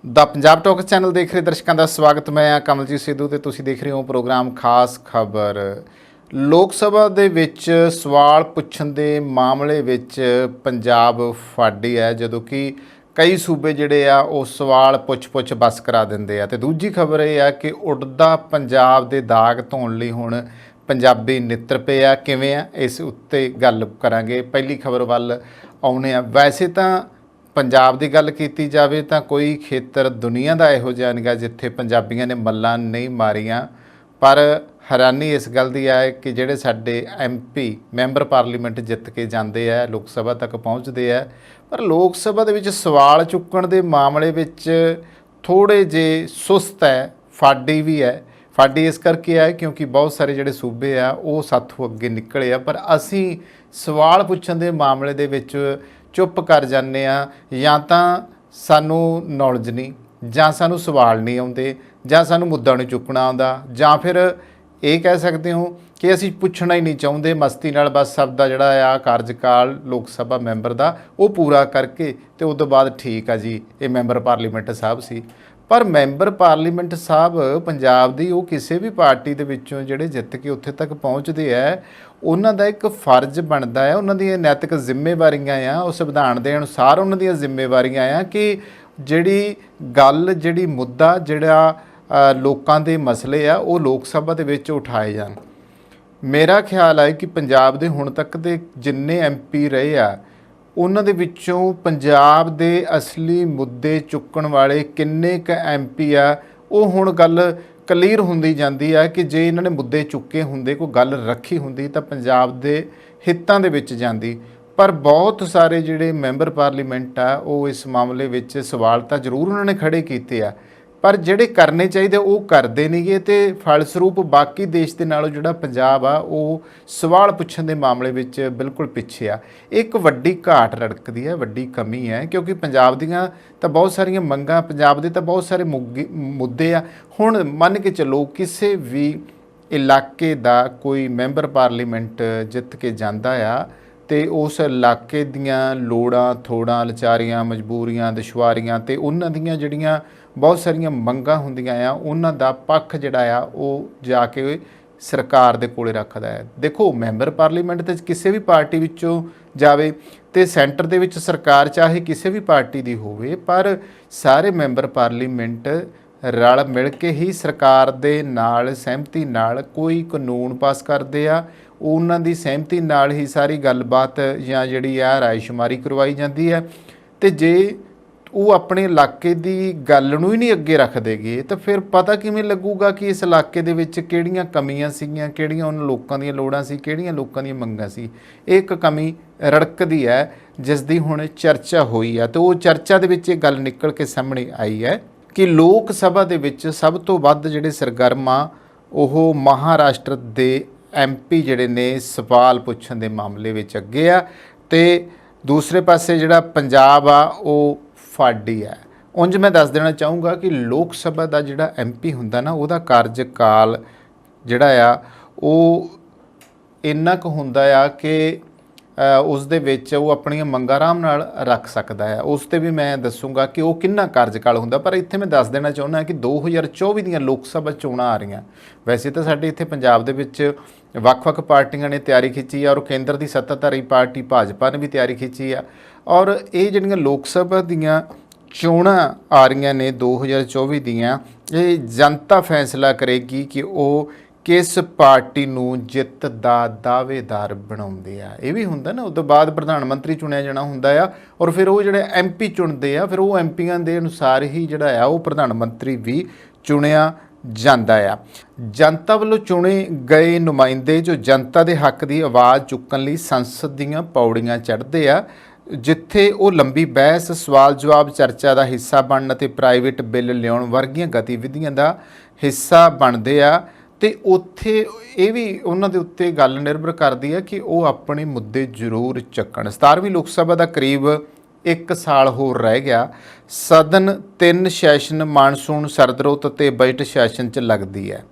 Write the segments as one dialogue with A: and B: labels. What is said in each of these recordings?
A: ਦਾ Punjab talk channel ਦੇਖ ਰਹੇ ਦਰਸ਼ਕਾਂ ਦਾ ਸਵਾਗਤ। ਮੈਂ ਆ ਕਮਲਜੀਤ ਸਿੱਧੂ ਤੇ ਤੁਸੀਂ ਦੇਖ ਰਹੇ ਹੋ ਪ੍ਰੋਗਰਾਮ ਖਾਸ ਖਬਰ। ਲੋਕ ਸਭਾ ਦੇ ਵਿੱਚ ਸਵਾਲ ਪੁੱਛਣ ਦੇ ਮਾਮਲੇ ਵਿੱਚ ਪੰਜਾਬ ਫਾਡੀ ਹੈ, ਜਦੋਂ ਕਿ ਕਈ ਸੂਬੇ ਜਿਹੜੇ ਆ ਉਹ ਸਵਾਲ ਪੁੱਛ ਬਸ ਕਰਾ ਦਿੰਦੇ ਆ। ਤੇ ਦੂਜੀ ਖਬਰ ਇਹ ਆ ਕਿ ਉੱਡਦਾ ਪੰਜਾਬ ਦੇ ਦਾਗ ਧੋਣ ਲਈ ਹੁਣ ਪੰਜਾਬੀ ਨਿੱਤਰ ਪਏ ਆ। ਕਿਵੇਂ ਆ, ਇਸ ਉੱਤੇ ਗੱਲ ਕਰਾਂਗੇ। ਪਹਿਲੀ ਖਬਰ ਵੱਲ ਆਉਣੇ ਆ। ਵੈਸੇ ਤਾਂ ਪੰਜਾਬ ਦੀ ਗੱਲ ਕੀਤੀ ਜਾਵੇ ਤਾਂ ਕੋਈ ਖੇਤਰ ਦੁਨੀਆ ਦਾ ਇਹੋ ਜਿਹਾ ਨਹੀਂ ਗਾ ਜਿੱਥੇ ਪੰਜਾਬੀਆਂ ਨੇ ਮੱਲਾਂ ਨਹੀਂ ਮਾਰੀਆਂ, ਪਰ ਹੈਰਾਨੀ ਇਸ ਗੱਲ ਦੀ ਹੈ ਕਿ ਜਿਹੜੇ ਸਾਡੇ MP ਮੈਂਬਰ ਪਾਰਲੀਮੈਂਟ ਜਿੱਤ ਕੇ ਜਾਂਦੇ ਆ, ਲੋਕ ਸਭਾ ਤੱਕ ਪਹੁੰਚਦੇ ਆ, ਪਰ ਲੋਕ ਸਭਾ ਦੇ ਵਿੱਚ ਸਵਾਲ ਚੁੱਕਣ ਦੇ ਮਾਮਲੇ ਵਿੱਚ ਥੋੜ੍ਹੇ ਜਿਹੇ ਸੁਸਤ ਹੈ। ਫਾਡੀ ਵੀ ਹੈ। ਫਾਡੀ ਇਸ ਕਰਕੇ ਹੈ ਕਿਉਂਕਿ ਬਹੁਤ ਸਾਰੇ ਜਿਹੜੇ ਸੂਬੇ ਆ ਉਹ ਸਾਥੋਂ ਅੱਗੇ ਨਿਕਲੇ ਆ, ਪਰ ਅਸੀਂ ਸਵਾਲ ਪੁੱਛਣ ਦੇ ਮਾਮਲੇ ਦੇ ਵਿੱਚ ਚੁੱਪ ਕਰ ਜਾਂਦੇ ਆ। ਜਾਂ ਤਾਂ ਸਾਨੂੰ ਨੌਲੇਜ ਨਹੀਂ, ਜਾਂ ਸਾਨੂੰ ਸਵਾਲ ਨਹੀਂ ਆਉਂਦੇ, ਜਾਂ ਸਾਨੂੰ ਮੁੱਦਾ ਨਹੀਂ ਚੁੱਕਣਾ ਆਉਂਦਾ, ਜਾਂ ਫਿਰ ਇਹ ਕਹਿ ਸਕਦੇ ਹੋ ਕਿ ਅਸੀਂ ਪੁੱਛਣਾ ਹੀ ਨਹੀਂ ਚਾਹੁੰਦੇ। ਮਸਤੀ ਨਾਲ ਬਸ ਸਭ ਦਾ ਜਿਹੜਾ ਆ ਕਾਰਜਕਾਲ ਲੋਕ ਸਭਾ ਮੈਂਬਰ ਦਾ ਉਹ ਪੂਰਾ ਕਰਕੇ ਤੇ ਉਸ ਤੋਂ ਬਾਅਦ ਠੀਕ ਆ ਜੀ, ਇਹ ਮੈਂਬਰ ਪਾਰਲੀਮੈਂਟ ਸਾਹਿਬ ਸੀ। ਪਰ ਮੈਂਬਰ ਪਾਰਲੀਮੈਂਟ ਸਾਹਿਬ ਪੰਜਾਬ ਦੀ ਉਹ ਕਿਸੇ ਵੀ ਪਾਰਟੀ ਦੇ ਵਿੱਚੋਂ ਜਿਹੜੇ ਜਿੱਤ ਕੇ ਉੱਥੇ ਤੱਕ ਪਹੁੰਚਦੇ ਆ, ਉਹਨਾਂ ਦਾ ਇੱਕ ਫਰਜ਼ ਬਣਦਾ ਹੈ, ਉਹਨਾਂ ਦੀਆਂ ਨੈਤਿਕ ਜ਼ਿੰਮੇਵਾਰੀਆਂ ਆ, ਉਹ ਸੰਵਿਧਾਨ ਦੇ ਅਨੁਸਾਰ ਉਹਨਾਂ ਦੀਆਂ ਜ਼ਿੰਮੇਵਾਰੀਆਂ ਆ ਕਿ ਜਿਹੜੀ ਗੱਲ, ਜਿਹੜੀ ਮੁੱਦਾ, ਜਿਹੜਾ ਲੋਕਾਂ ਦੇ ਮਸਲੇ ਆ ਉਹ ਲੋਕ ਸਭਾ ਦੇ ਵਿੱਚ ਉਠਾਏ ਜਾਣ। ਮੇਰਾ ਖਿਆਲ ਹੈ ਕਿ ਪੰਜਾਬ ਦੇ ਹੁਣ ਤੱਕ ਦੇ ਜਿੰਨੇ MP ਰਹੇ ਆ, ਉਹਨਾਂ ਦੇ ਵਿੱਚੋਂ ਪੰਜਾਬ ਦੇ ਅਸਲੀ ਮੁੱਦੇ ਚੁੱਕਣ ਵਾਲੇ ਕਿੰਨੇ ਕੁ MP ਆ, ਉਹ ਹੁਣ ਗੱਲ ਕਲੀਅਰ ਹੁੰਦੀ ਜਾਂਦੀ ਆ ਕਿ ਜੇ ਇਹਨਾਂ ਨੇ ਮੁੱਦੇ ਚੁੱਕੇ ਹੁੰਦੇ, ਕੋਈ ਗੱਲ ਰੱਖੀ ਹੁੰਦੀ ਤਾਂ ਪੰਜਾਬ ਦੇ ਹਿੱਤਾਂ ਦੇ ਵਿੱਚ ਜਾਂਦੀ। ਪਰ ਬਹੁਤ ਸਾਰੇ ਜਿਹੜੇ ਮੈਂਬਰ ਪਾਰਲੀਮੈਂਟ ਆ ਉਹ ਇਸ ਮਾਮਲੇ ਵਿੱਚ ਸਵਾਲ ਤਾਂ ਜ਼ਰੂਰ ਉਹਨਾਂ ਨੇ ਖੜੇ ਕੀਤੇ ਆ, ਪਰ ਜਿਹੜੇ ਕਰਨੇ ਚਾਹੀਦੇ ਉਹ ਕਰਦੇ ਨਹੀਂਗੇ। ਤੇ ਫਲਸਰੂਪ ਬਾਕੀ ਦੇਸ਼ ਦੇ ਨਾਲੋਂ ਜਿਹੜਾ ਪੰਜਾਬ ਆ ਉਹ ਸਵਾਲ ਪੁੱਛਣ ਦੇ ਮਾਮਲੇ ਵਿੱਚ ਬਿਲਕੁਲ ਪਿੱਛੇ ਆ। ਇੱਕ ਵੱਡੀ ਘਾਟ ਰੜਕਦੀ ਹੈ, ਵੱਡੀ ਕਮੀ ਹੈ, ਕਿਉਂਕਿ ਪੰਜਾਬ ਦੀਆਂ ਤਾਂ ਬਹੁਤ ਸਾਰੀਆਂ ਮੰਗਾਂ, ਪੰਜਾਬ ਦੇ ਤਾਂ ਬਹੁਤ ਸਾਰੇ ਮੁੱਦੇ ਆ। ਹੁਣ ਮੰਨ ਕੇ ਚੱਲੋ ਕਿਸੇ ਵੀ ਇਲਾਕੇ ਦਾ ਕੋਈ ਮੈਂਬਰ ਪਾਰਲੀਮੈਂਟ ਜਿੱਤ ਕੇ ਜਾਂਦਾ ਆ ਤੇ ਉਸ ਇਲਾਕੇ ਦੀਆਂ ਲੋੜਾਂ, ਥੋੜਾਂ, ਲਾਚਾਰੀਆਂ, ਮਜਬੂਰੀਆਂ, ਦੁਸ਼ਵਾਰੀਆਂ ਤੇ ਉਹਨਾਂ ਦੀਆਂ ਜਿਹੜੀਆਂ ਬਹੁਤ ਸਾਰੀਆਂ ਮੰਗਾਂ ਹੁੰਦੀਆਂ ਆ, ਉਹਨਾਂ ਦਾ ਪੱਖ ਜਿਹੜਾ ਆ ਉਹ ਜਾ ਕੇ ਸਰਕਾਰ ਦੇ ਕੋਲੇ ਰੱਖਦਾ ਹੈ। ਦੇਖੋ, ਮੈਂਬਰ ਪਾਰਲੀਮੈਂਟ ਤੇ ਕਿਸੇ ਵੀ ਪਾਰਟੀ ਵਿੱਚੋਂ ਜਾਵੇ ਤੇ ਸੈਂਟਰ ਦੇ ਵਿੱਚ ਸਰਕਾਰ ਚਾਹੇ ਕਿਸੇ ਵੀ ਪਾਰਟੀ ਦੀ ਹੋਵੇ, ਪਰ ਸਾਰੇ ਮੈਂਬਰ ਪਾਰਲੀਮੈਂਟ ਰਲ ਮਿਲ ਕੇ ਹੀ ਸਰਕਾਰ ਦੇ ਨਾਲ ਸਹਿਮਤੀ ਨਾਲ ਕੋਈ ਕਾਨੂੰਨ ਪਾਸ ਕਰਦੇ ਆ। ਉਹਨਾਂ ਦੀ ਸਹਿਮਤੀ ਨਾਲ ਹੀ ਸਾਰੀ ਗੱਲਬਾਤ ਜਾਂ ਜਿਹੜੀ ਆ ਰਾਏਸ਼ੁਮਾਰੀ ਕਰਵਾਈ ਜਾਂਦੀ ਹੈ। ਤੇ ਜੇ ਉਹ ਆਪਣੇ ਇਲਾਕੇ ਦੀ ਗੱਲ ਨੂੰ ਹੀ ਨਹੀਂ ਅੱਗੇ ਰੱਖਦੇਗੇ ਤਾਂ ਫਿਰ ਪਤਾ ਕਿਵੇਂ ਲੱਗੂਗਾ ਕਿ ਇਸ ਇਲਾਕੇ ਦੇ ਵਿੱਚ ਕਿਹੜੀਆਂ ਕਮੀਆਂ ਸੀਗੀਆਂ, ਕਿਹੜੀਆਂ ਉਹਨਾਂ ਲੋਕਾਂ ਦੀਆਂ ਲੋੜਾਂ ਸੀ, ਕਿਹੜੀਆਂ ਲੋਕਾਂ ਦੀਆਂ ਮੰਗਾਂ ਸੀ। ਇਹ ਇੱਕ ਕਮੀ ਰੜਕਦੀ ਹੈ ਜਿਸ ਦੀ ਹੁਣ ਚਰਚਾ ਹੋਈ ਹੈ। ਤੇ ਉਹ ਚਰਚਾ ਦੇ ਵਿੱਚ ਇਹ ਗੱਲ ਨਿਕਲ ਕੇ ਸਾਹਮਣੇ ਆਈ ਹੈ ਕਿ ਲੋਕ ਸਭਾ ਦੇ ਵਿੱਚ ਸਭ ਤੋਂ ਵੱਧ ਜਿਹੜੇ ਸਰਗਰਮਾ ਉਹ ਮਹਾਰਾਸ਼ਟਰ ਦੇ MP ਜਿਹੜੇ ਨੇ ਸਵਾਲ ਪੁੱਛਣ ਦੇ ਮਾਮਲੇ ਵਿੱਚ ਅੱਗੇ ਆ, ਤੇ ਦੂਸਰੇ ਪਾਸੇ ਜਿਹੜਾ ਪੰਜਾਬ ਆ ਉਹ ਫਾਡੀ ਹੈ। ਉਂਝ ਮੈਂ ਦੱਸ ਦੇਣਾ ਚਾਹੂੰਗਾ ਕਿ ਲੋਕ ਸਭਾ ਦਾ ਜਿਹੜਾ MP ਹੁੰਦਾ ਨਾ, ਉਹਦਾ ਕਾਰਜਕਾਲ ਜਿਹੜਾ ਆ ਉਹ ਇੰਨਾ ਕੁ ਹੁੰਦਾ ਆ ਕਿ ਉਸ ਦੇ ਵਿੱਚ ਉਹ ਆਪਣੀਆਂ ਮੰਗਾਂ ਆਰਾਮ ਨਾਲ ਰੱਖ ਸਕਦਾ ਹੈ। ਉਸ 'ਤੇ ਵੀ ਮੈਂ ਦੱਸੂਗਾ ਕਿ ਉਹ ਕਿੰਨਾ ਕਾਰਜਕਾਲ ਹੁੰਦਾ। ਪਰ ਇੱਥੇ ਮੈਂ ਦੱਸ ਦੇਣਾ ਚਾਹੁੰਦਾ ਕਿ 2024 ਦੀਆਂ ਲੋਕ ਸਭਾ ਚੋਣਾਂ ਆ ਰਹੀਆਂ। ਵੈਸੇ ਤਾਂ ਸਾਡੇ ਇੱਥੇ ਪੰਜਾਬ ਦੇ ਵਿੱਚ ਵੱਖ-ਵੱਖ ਪਾਰਟੀਆਂ ਨੇ ਤਿਆਰੀ ਖਿੱਚੀ ਆ, ਔਰ ਕੇਂਦਰ ਦੀ ਸੱਤਾਧਾਰੀ ਪਾਰਟੀ ਭਾਜਪਾ ਨੇ ਵੀ ਤਿਆਰੀ ਖਿੱਚੀ ਆ, ਔਰ ਇਹ ਜਿਹੜੀਆਂ ਲੋਕ ਸਭਾ ਦੀਆਂ ਚੋਣਾਂ ਆ ਰਹੀਆਂ ਨੇ 2024 ਦੀਆਂ, ਇਹ ਜਨਤਾ ਫੈਸਲਾ ਕਰੇਗੀ ਕਿ ਉਹ ਕਿਸ ਪਾਰਟੀ ਨੂੰ ਜਿੱਤ ਦਾ ਦਾਅਵੇਦਾਰ ਬਣਾਉਂਦੇ ਆ। ਇਹ ਵੀ ਹੁੰਦਾ ਨਾ, ਉਸ ਤੋਂ ਬਾਅਦ ਪ੍ਰਧਾਨ ਮੰਤਰੀ ਚੁਣਿਆ ਜਾਣਾ ਹੁੰਦਾ ਆ, ਔਰ ਫਿਰ ਉਹ ਜਿਹੜੇ MP ਚੁਣਦੇ ਆ, ਫਿਰ ਉਹ MPਆਂ ਦੇ ਅਨੁਸਾਰ ਹੀ ਜਿਹੜਾ ਆ ਉਹ ਪ੍ਰਧਾਨ ਮੰਤਰੀ ਵੀ ਚੁਣਿਆ ਜਾਂਦਾ ਆ। ਜਨਤਾ ਵੱਲੋਂ ਚੁਣੇ ਗਏ ਨੁਮਾਇੰਦੇ ਜੋ ਜਨਤਾ ਦੇ ਹੱਕ ਦੀ ਆਵਾਜ਼ ਚੁੱਕਣ ਲਈ ਸੰਸਦ ਦੀਆਂ ਪੌੜੀਆਂ ਚੜ੍ਹਦੇ ਆ, ਜਿੱਥੇ ਉਹ ਲੰਬੀ ਬਹਿਸ, ਸਵਾਲ ਜਵਾਬ, ਚਰਚਾ ਦਾ ਹਿੱਸਾ ਬਣਨ ਅਤੇ ਪ੍ਰਾਈਵੇਟ ਬਿੱਲ ਲਿਆਉਣ ਵਰਗੀਆਂ ਗਤੀਵਿਧੀਆਂ ਦਾ ਹਿੱਸਾ ਬਣਦੇ ਆ। ਤੇ ਉੱਥੇ ਇਹ ਵੀ ਉਹਨਾਂ ਦੇ ਉੱਤੇ ਗੱਲ ਨਿਰਭਰ ਕਰਦੀ ਹੈ ਕਿ ਉਹ ਆਪਣੇ ਮੁੱਦੇ ਜ਼ਰੂਰ ਚੱਕਣ। 17ਵੀਂ ਲੋਕ ਸਭਾ ਦਾ ਕਰੀਬ 1 ਸਾਲ ਹੋਰ ਰਹਿ ਗਿਆ। ਸਦਨ 3 ਸੈਸ਼ਨ ਮਾਨਸੂਨ, ਸਰਦ ਰੁੱਤ ਅਤੇ ਬਜਟ ਸੈਸ਼ਨ 'ਚ ਲੱਗਦੀ ਹੈ।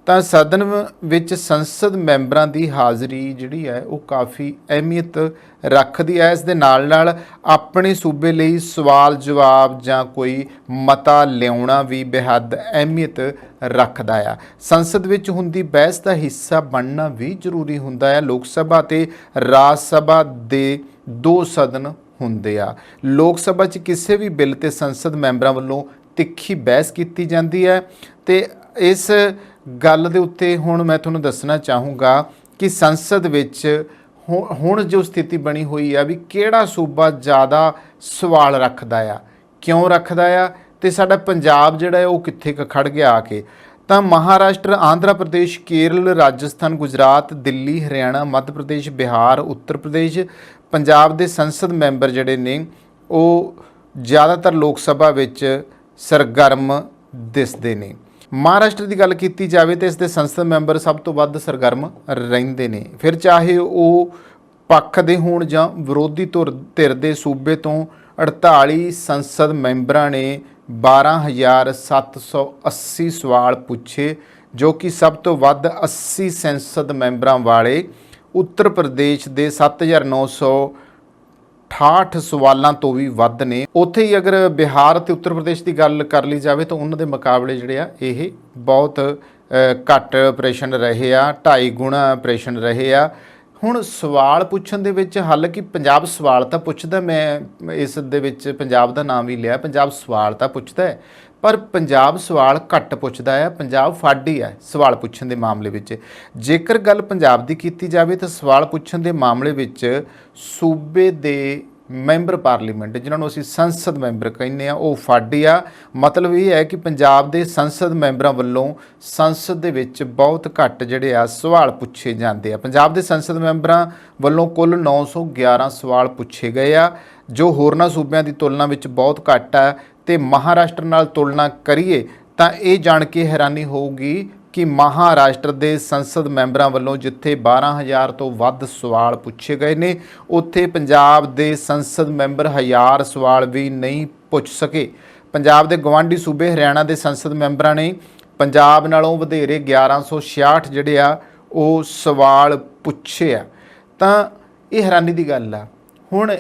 A: ਤਾਂ ਸਦਨ ਵਿੱਚ ਸੰਸਦ ਮੈਂਬਰਾਂ ਦੀ ਹਾਜ਼ਰੀ ਜਿਹੜੀ ਹੈ ਉਹ ਕਾਫੀ ਅਹਿਮੀਅਤ ਰੱਖਦੀ ਹੈ। ਇਸ ਦੇ ਨਾਲ ਨਾਲ ਆਪਣੇ ਸੂਬੇ ਲਈ ਸਵਾਲ ਜਵਾਬ ਜਾਂ ਕੋਈ ਮਤਾ ਲਿਆਉਣਾ ਵੀ ਬੇਹੱਦ ਅਹਿਮੀਅਤ ਰੱਖਦਾ ਆ। ਸੰਸਦ ਵਿੱਚ ਹੁੰਦੀ ਬਹਿਸ ਦਾ ਹਿੱਸਾ ਬਣਨਾ ਵੀ ਜ਼ਰੂਰੀ ਹੁੰਦਾ ਹੈ। ਲੋਕ ਸਭਾ ਤੇ ਰਾਜ ਸਭਾ ਦੇ ਦੋ ਸਦਨ ਹੁੰਦੇ ਆ। ਲੋਕ ਸਭਾ 'ਚ ਕਿਸੇ ਵੀ ਬਿੱਲ ਤੇ ਸੰਸਦ ਮੈਂਬਰਾਂ ਵੱਲੋਂ ਤਿੱਖੀ ਬਹਿਸ ਕੀਤੀ ਜਾਂਦੀ ਹੈ ਤੇ ਇਸ ਗੱਲ ਦੇ ਉੱਤੇ ਹੁਣ ਮੈਂ ਤੁਹਾਨੂੰ ਦੱਸਣਾ ਚਾਹੂੰਗਾ ਕਿ ਸੰਸਦ ਵਿੱਚ ਹੁਣ ਜੋ ਸਥਿਤੀ ਬਣੀ ਹੋਈ ਆ ਵੀ ਕਿਹੜਾ ਸੂਬਾ ਜ਼ਿਆਦਾ ਸਵਾਲ ਰੱਖਦਾ ਆ, ਕਿਉਂ ਰੱਖਦਾ ਆ ਤੇ ਸਾਡਾ ਪੰਜਾਬ ਜਿਹੜਾ ਹੈ ਉਹ ਕਿੱਥੇ ਕੁ ਖੜ ਗਿਆ ਆ ਕੇ। ਤਾਂ ਮਹਾਰਾਸ਼ਟਰ, ਆਂਧਰਾ ਪ੍ਰਦੇਸ਼, ਕੇਰਲ, ਰਾਜਸਥਾਨ, ਗੁਜਰਾਤ, ਦਿੱਲੀ, ਹਰਿਆਣਾ, ਮੱਧ ਪ੍ਰਦੇਸ਼, ਬਿਹਾਰ, ਉੱਤਰ ਪ੍ਰਦੇਸ਼, ਪੰਜਾਬ ਦੇ ਸੰਸਦ ਮੈਂਬਰ ਜਿਹੜੇ ਨੇ ਉਹ ਜ਼ਿਆਦਾਤਰ ਲੋਕ ਸਭਾ ਵਿੱਚ ਸਰਗਰਮ ਦਿਸਦੇ ਨੇ। ਮਹਾਰਾਸ਼ਟਰ ਦੀ ਗੱਲ ਕੀਤੀ ਜਾਵੇ ਤਾਂ ਇਸ ਦੇ ਸੰਸਦ ਮੈਂਬਰ ਸਭ ਤੋਂ ਵੱਧ ਸਰਗਰਮ ਰਹਿੰਦੇ ਨੇ, ਫਿਰ ਚਾਹੇ ਉਹ ਪੱਖ ਦੇ ਹੋਣ ਜਾਂ ਵਿਰੋਧੀ ਧਿਰ ਦੇ। ਸੂਬੇ ਤੋਂ 48 ਸੰਸਦ ਮੈਂਬਰਾਂ ਨੇ 12,780 ਸਵਾਲ ਪੁੱਛੇ, ਜੋ ਕਿ ਸਭ ਤੋਂ ਵੱਧ 80 ਸੰਸਦ ਮੈਂਬਰਾਂ ਵਾਲੇ ਉੱਤਰ ਪ੍ਰਦੇਸ਼ ਦੇ 7,968 ਸਵਾਲਾਂ ਤੋਂ ਵੀ ਵੱਧ ਨੇ। ਉੱਥੇ ਹੀ ਅਗਰ ਬਿਹਾਰ ਅਤੇ ਉੱਤਰ ਪ੍ਰਦੇਸ਼ ਦੀ ਗੱਲ ਕਰ ਲਈ ਜਾਵੇ ਤਾਂ ਉਹਨਾਂ ਦੇ ਮੁਕਾਬਲੇ ਜਿਹੜੇ ਆ ਇਹ ਬਹੁਤ ਘੱਟ ਪ੍ਰਸ਼ਨ ਰਹੇ ਆ, 2.5 ਗੁਣਾ ਪ੍ਰਸ਼ਨ ਰਹੇ ਆ। ਹੁਣ ਸਵਾਲ ਪੁੱਛਣ ਦੇ ਵਿੱਚ ਹਾਲਾਂਕਿ ਪੰਜਾਬ ਸਵਾਲ ਤਾਂ ਪੁੱਛਦਾ, ਮੈਂ ਇਸ ਦੇ ਵਿੱਚ ਪੰਜਾਬ ਦਾ ਨਾਮ ਵੀ ਲਿਆ, ਪੰਜਾਬ ਸਵਾਲ ਤਾਂ ਪੁੱਛਦਾ ਹੈ ਪਰ ਪੰਜਾਬ ਸਵਾਲ ਘੱਟ ਪੁੱਛਦਾ ਹੈ। ਪੰਜਾਬ ਫਾਡੀ ਹੈ ਸਵਾਲ ਪੁੱਛਣ ਦੇ ਮਾਮਲੇ ਵਿੱਚ। ਜੇਕਰ ਗੱਲ ਪੰਜਾਬ ਦੀ ਕੀਤੀ ਜਾਵੇ ਤਾਂ ਸਵਾਲ ਪੁੱਛਣ ਦੇ ਮਾਮਲੇ ਵਿੱਚ ਸੂਬੇ ਦੇ ਮੈਂਬਰ ਪਾਰਲੀਮੈਂਟ, ਜਿਨ੍ਹਾਂ ਨੂੰ ਅਸੀਂ ਸੰਸਦ ਮੈਂਬਰ ਕਹਿੰਦੇ ਆ, ਉਹ ਫਾਡੀ ਆ। ਮਤਲਬ ਇਹ ਹੈ ਕਿ ਪੰਜਾਬ ਦੇ ਸੰਸਦ ਮੈਂਬਰਾਂ ਵੱਲੋਂ ਸੰਸਦ ਦੇ ਵਿੱਚ ਬਹੁਤ ਘੱਟ ਜਿਹੜੇ ਆ ਸਵਾਲ ਪੁੱਛੇ ਜਾਂਦੇ ਆ। ਪੰਜਾਬ ਦੇ ਸੰਸਦ ਮੈਂਬਰਾਂ ਵੱਲੋਂ ਕੁੱਲ 911 ਸਵਾਲ ਪੁੱਛੇ ਗਏ ਆ, ਜੋ ਹੋਰਨਾਂ ਸੂਬਿਆਂ ਦੀ ਤੁਲਨਾ ਵਿੱਚ ਬਹੁਤ ਘੱਟ ਆ। ਤੇ ਮਹਾਰਾਸ਼ਟਰ ਨਾਲ ਤੁਲਨਾ ਕਰੀਏ ਤਾਂ ਇਹ ਜਾਣ ਕੇ ਹੈਰਾਨੀ ਹੋਊਗੀ ਕਿ ਮਹਾਰਾਸ਼ਟਰ ਦੇ ਸੰਸਦ ਮੈਂਬਰਾਂ ਵੱਲੋਂ ਜਿੱਥੇ 12,000 ਤੋਂ ਵੱਧ ਸਵਾਲ ਪੁੱਛੇ ਗਏ ਨੇ, ਉੱਥੇ ਪੰਜਾਬ ਦੇ ਸੰਸਦ ਮੈਂਬਰ 1000 ਸਵਾਲ ਵੀ ਨਹੀਂ ਪੁੱਛ ਸਕੇ। ਪੰਜਾਬ ਦੇ ਗਵਾਂਢੀ ਸੂਬੇ ਹਰਿਆਣਾ ਦੇ ਸੰਸਦ ਮੈਂਬਰਾਂ ਨੇ ਪੰਜਾਬ ਨਾਲੋਂ ਵਧੇਰੇ 1166 ਜਿਹੜੇ ਆ ਉਹ ਸਵਾਲ ਪੁੱਛੇ ਆ। ਤਾਂ ਇਹ ਹੈਰਾਨੀ ਦੀ ਗੱਲ ਆ। ਹੁਣ